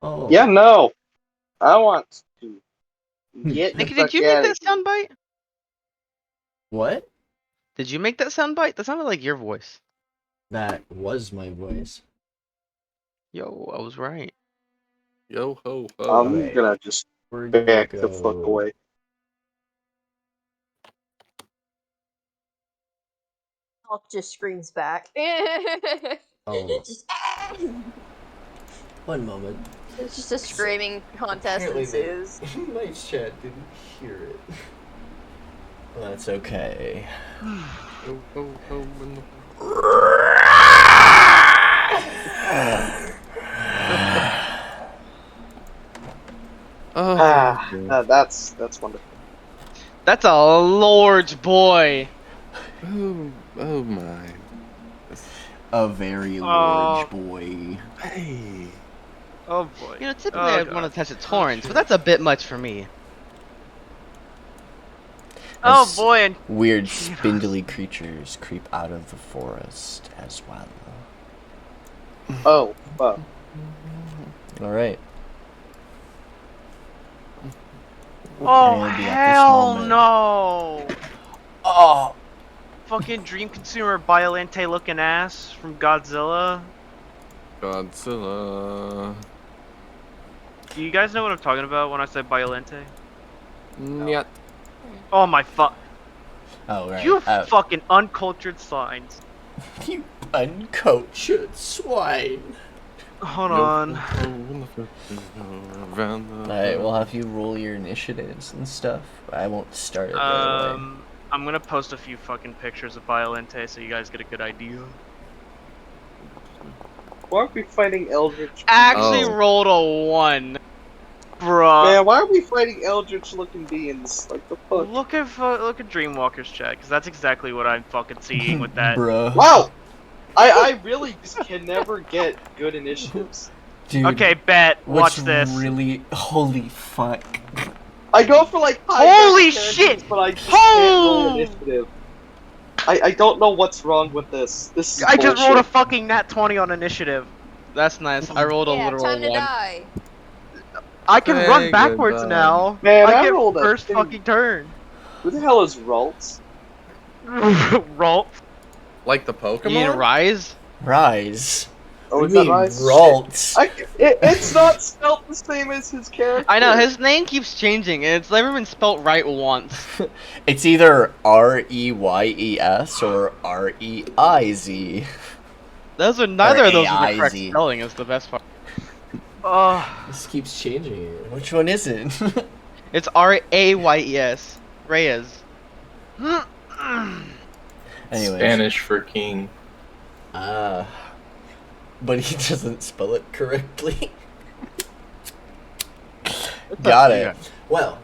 Oh. Yeah, no. I want to get the Nikki, fuck did you make out that of here. soundbite? What? Did you make that soundbite? That sounded like your voice. That was my voice. Yo, I was right. Yo ho ho. I'm Okay. gonna just We're gonna back go... the fuck away. Hulk just screams back. Oh. Just, One moment. it's just a screaming contest Apparently ensues. My chat didn't hear it. Well, that's okay. Yo ho ho. That's wonderful. That's a large boy. Oh my. A very large boy. Hey. Oh boy. You know, typically Oh, I'd God. want to touch its horns, but that's a bit much for me. Oh As boy. And weird spindly creatures creep out of the forest as well. Oh, fuck. Alright. oh And at this hell moment- no. Oh! Fucking dream consumer Biolente looking ass from Godzilla. Godzilla. Do you guys know what I'm talking about when I say Biolente? Nyet. Oh my fuck. Oh, right. You fucking uncultured swines. You uncultured swine. Hold on. Alright, we'll have you roll your initiatives and stuff. I won't start it right away. I'm gonna post a few fucking pictures of Biolente so you guys get a good idea. Why aren't we fighting Eldritch? Actually Oh. rolled a 1. Bruh. Man, why are we fighting Eldritch looking beings? Like the fuck? Look at Dreamwalker's chat, because that's exactly what I'm fucking seeing with that. Bruh. Wow! I really just can never get good initiatives. Dude, Okay, bet. Watch what's this. really... Holy fuck. I go for like high Holy characters, shit! but I just can't roll Oh! initiative. I don't know what's wrong with this. This is I just bullshit. rolled a fucking nat 20 on initiative. That's nice. I rolled a Yeah, literal time to 1. die. I can Hey, run backwards goodbye. now. Man, I I get rolled a first thing. fucking turn. Who the hell is Ralts? Roll. Like the You need Pokemon? Rise? Rise. Oh, What is do you that mean, right? Ralt? It's not spelled the same as his character. I know, his name keeps changing, and it's never been spelt right once. It's either R-E-Y-E-S or R-E-I-Z. Those are neither of those are the AIZ. correct spelling. Is the best part. This keeps changing it. Which one is it? It's Rayes. Reyes. Anyways. Spanish for king. But he doesn't spell it correctly. Got it. Well,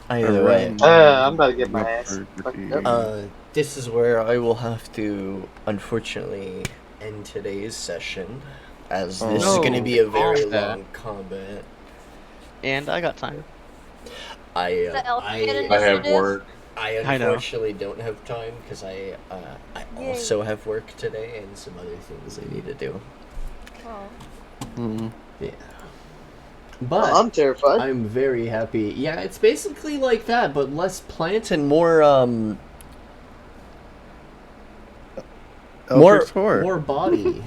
either way. I'm about to get my ass fucked up. This is where I will have to, unfortunately, end today's session, as this is going to be a very long combat. And I got time. I have work. I unfortunately don't have time because I also have work today and some other things I need to do. Oh. Yeah. But I'm terrified. I'm very happy. Yeah, it's basically like that, but less plant and more more body.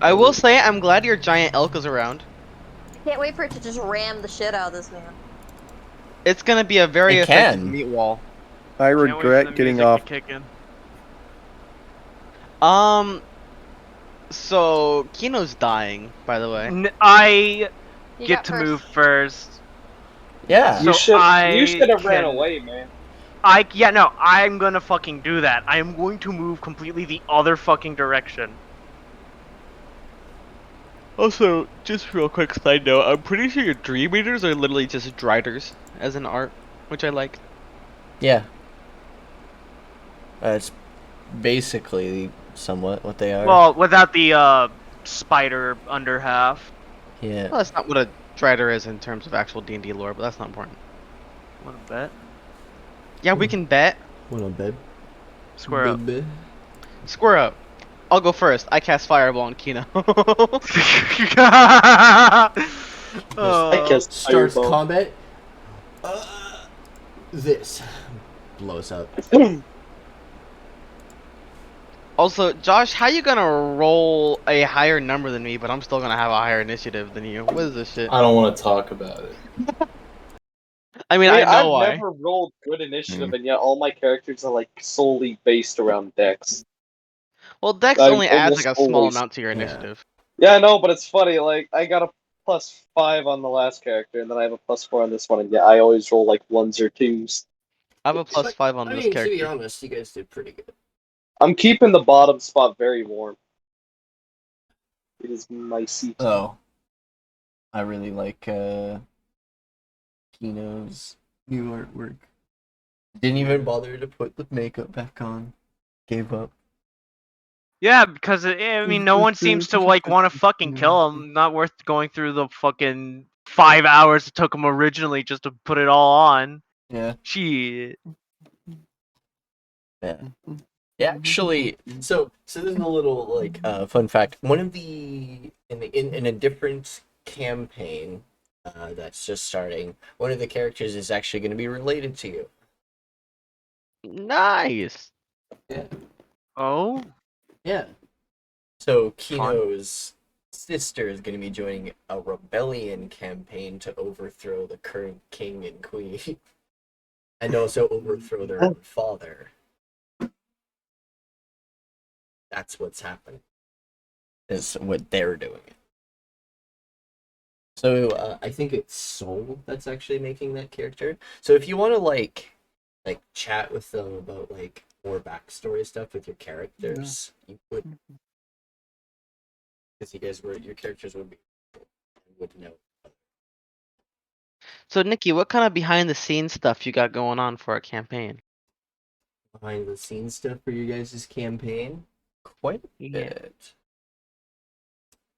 I will say I'm glad your giant elk is around. Can't wait for it to just ram the shit out of this man. It's gonna be a very effective meat wall. I regret getting off. So Kino's dying, by the way. I You get got to first. move first. Yeah. You So should have ran can- away, man. I'm gonna fucking do that. I am going to move completely the other fucking direction. Also, just real quick side note, I'm pretty sure your dream eaters are literally just driders as an art, which I like. Yeah. It's basically somewhat what they are. Well, without the spider under half. Yeah. Well, that's not what a drider is in terms of actual D&D lore, but that's not important. Wanna bet? Yeah, we can bet. What on bed? Square up. Square up. I'll go first. I cast Fireball on Kino. I guess Starts Fireball. combat. This blows up. Also, Josh, how you gonna roll a higher number than me, but I'm still gonna have a higher initiative than you? What is this shit? I don't want to talk about it. I mean, I know I've why. never rolled good initiative, and yet all my characters are like solely based around Dex. Well, Dex I've only adds like a almost small always- amount to your Yeah. initiative. Yeah, I know, but it's funny. Like I got a +5 on the last character, and then I have a +4 on this one, and yeah, I always roll like 1s or 2s. I have a +5 on I this mean, to be character. honest, you guys did pretty good. I'm keeping the bottom spot very warm. It is my seat. Oh. I really like Kino's new artwork. Didn't even bother to put the makeup back on. Gave up. Yeah, because I mean, no one seems to like want to fucking kill him. Not worth going through the fucking 5 hours it took him originally just to put it all on. Yeah. Shit. Yeah. Yeah, actually, so this is a little like fun fact. One of the in a different campaign that's just starting, one of the characters is actually going to be related to you. Nice. Yeah. Oh. Yeah. So Kino's sister is going to be joining a rebellion campaign to overthrow the current king and queen, and also overthrow their own father. That's what's happening. Is what they're doing. So I think it's Soul that's actually making that character. So if you want to like chat with them about like more backstory stuff with your characters, you would, because your characters would know. So, Nikki, what kind of behind the scenes stuff you got going on for our campaign? Behind the scenes stuff for you guys' campaign, quite a Yeah. bit.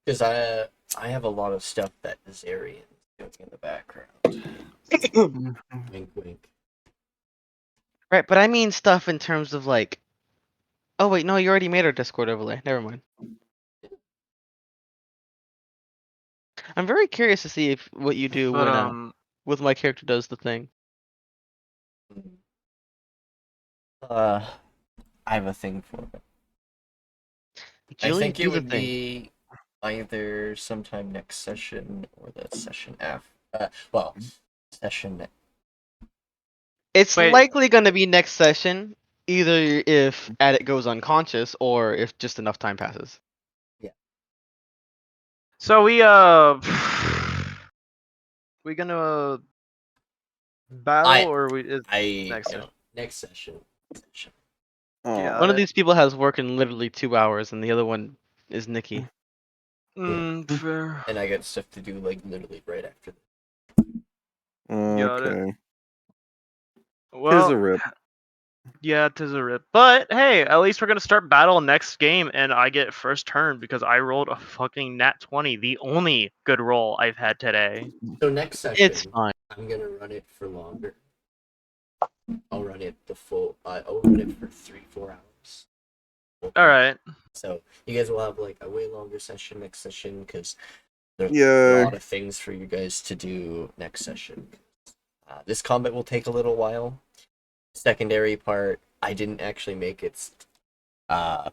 Because I have a lot of stuff that Zarian is doing in the background. Wink, wink. Right, but I mean stuff in terms of like. Oh wait, no, you already made our Discord overlay. Never mind. I'm very curious to see if what you do But when with my character does the thing. I have a thing for it. I Julie, think do it the would thing. be either sometime next session or the session after. Session. It's Wait. likely going to be next session, either if Addit goes unconscious or if just enough time passes. So we we gonna battle or we is next session? Next session. Yeah. One of these people has work in literally 2 hours, and the other one is Nikki. Fair. And I got stuff to do like literally right after that. Got it. Okay. Well, Tis a rip. yeah, tis a rip. But hey, at least we're gonna start battle next game, and I get first turn because I rolled a fucking nat 20, the only good roll I've had today. So next session, It's fine. I'm gonna run it for longer. I'll run it the full. I'll run it for 3-4 hours. All right. So you guys will have like a way longer session next session because there's Yeah. a lot of things for you guys to do next session. This combat will take a little while. Secondary part, I didn't actually make its. I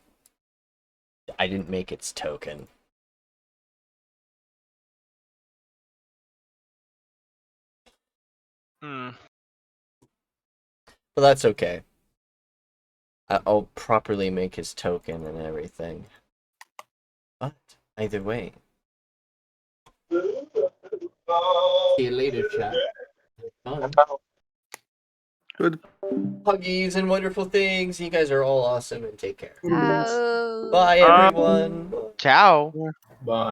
didn't make its token. But that's okay. I'll properly make his token and everything. But either way. See you later, chat. Have fun. Good. Huggies and wonderful things. You guys are all awesome and take care. Oh. Bye, everyone. Ciao. Bye.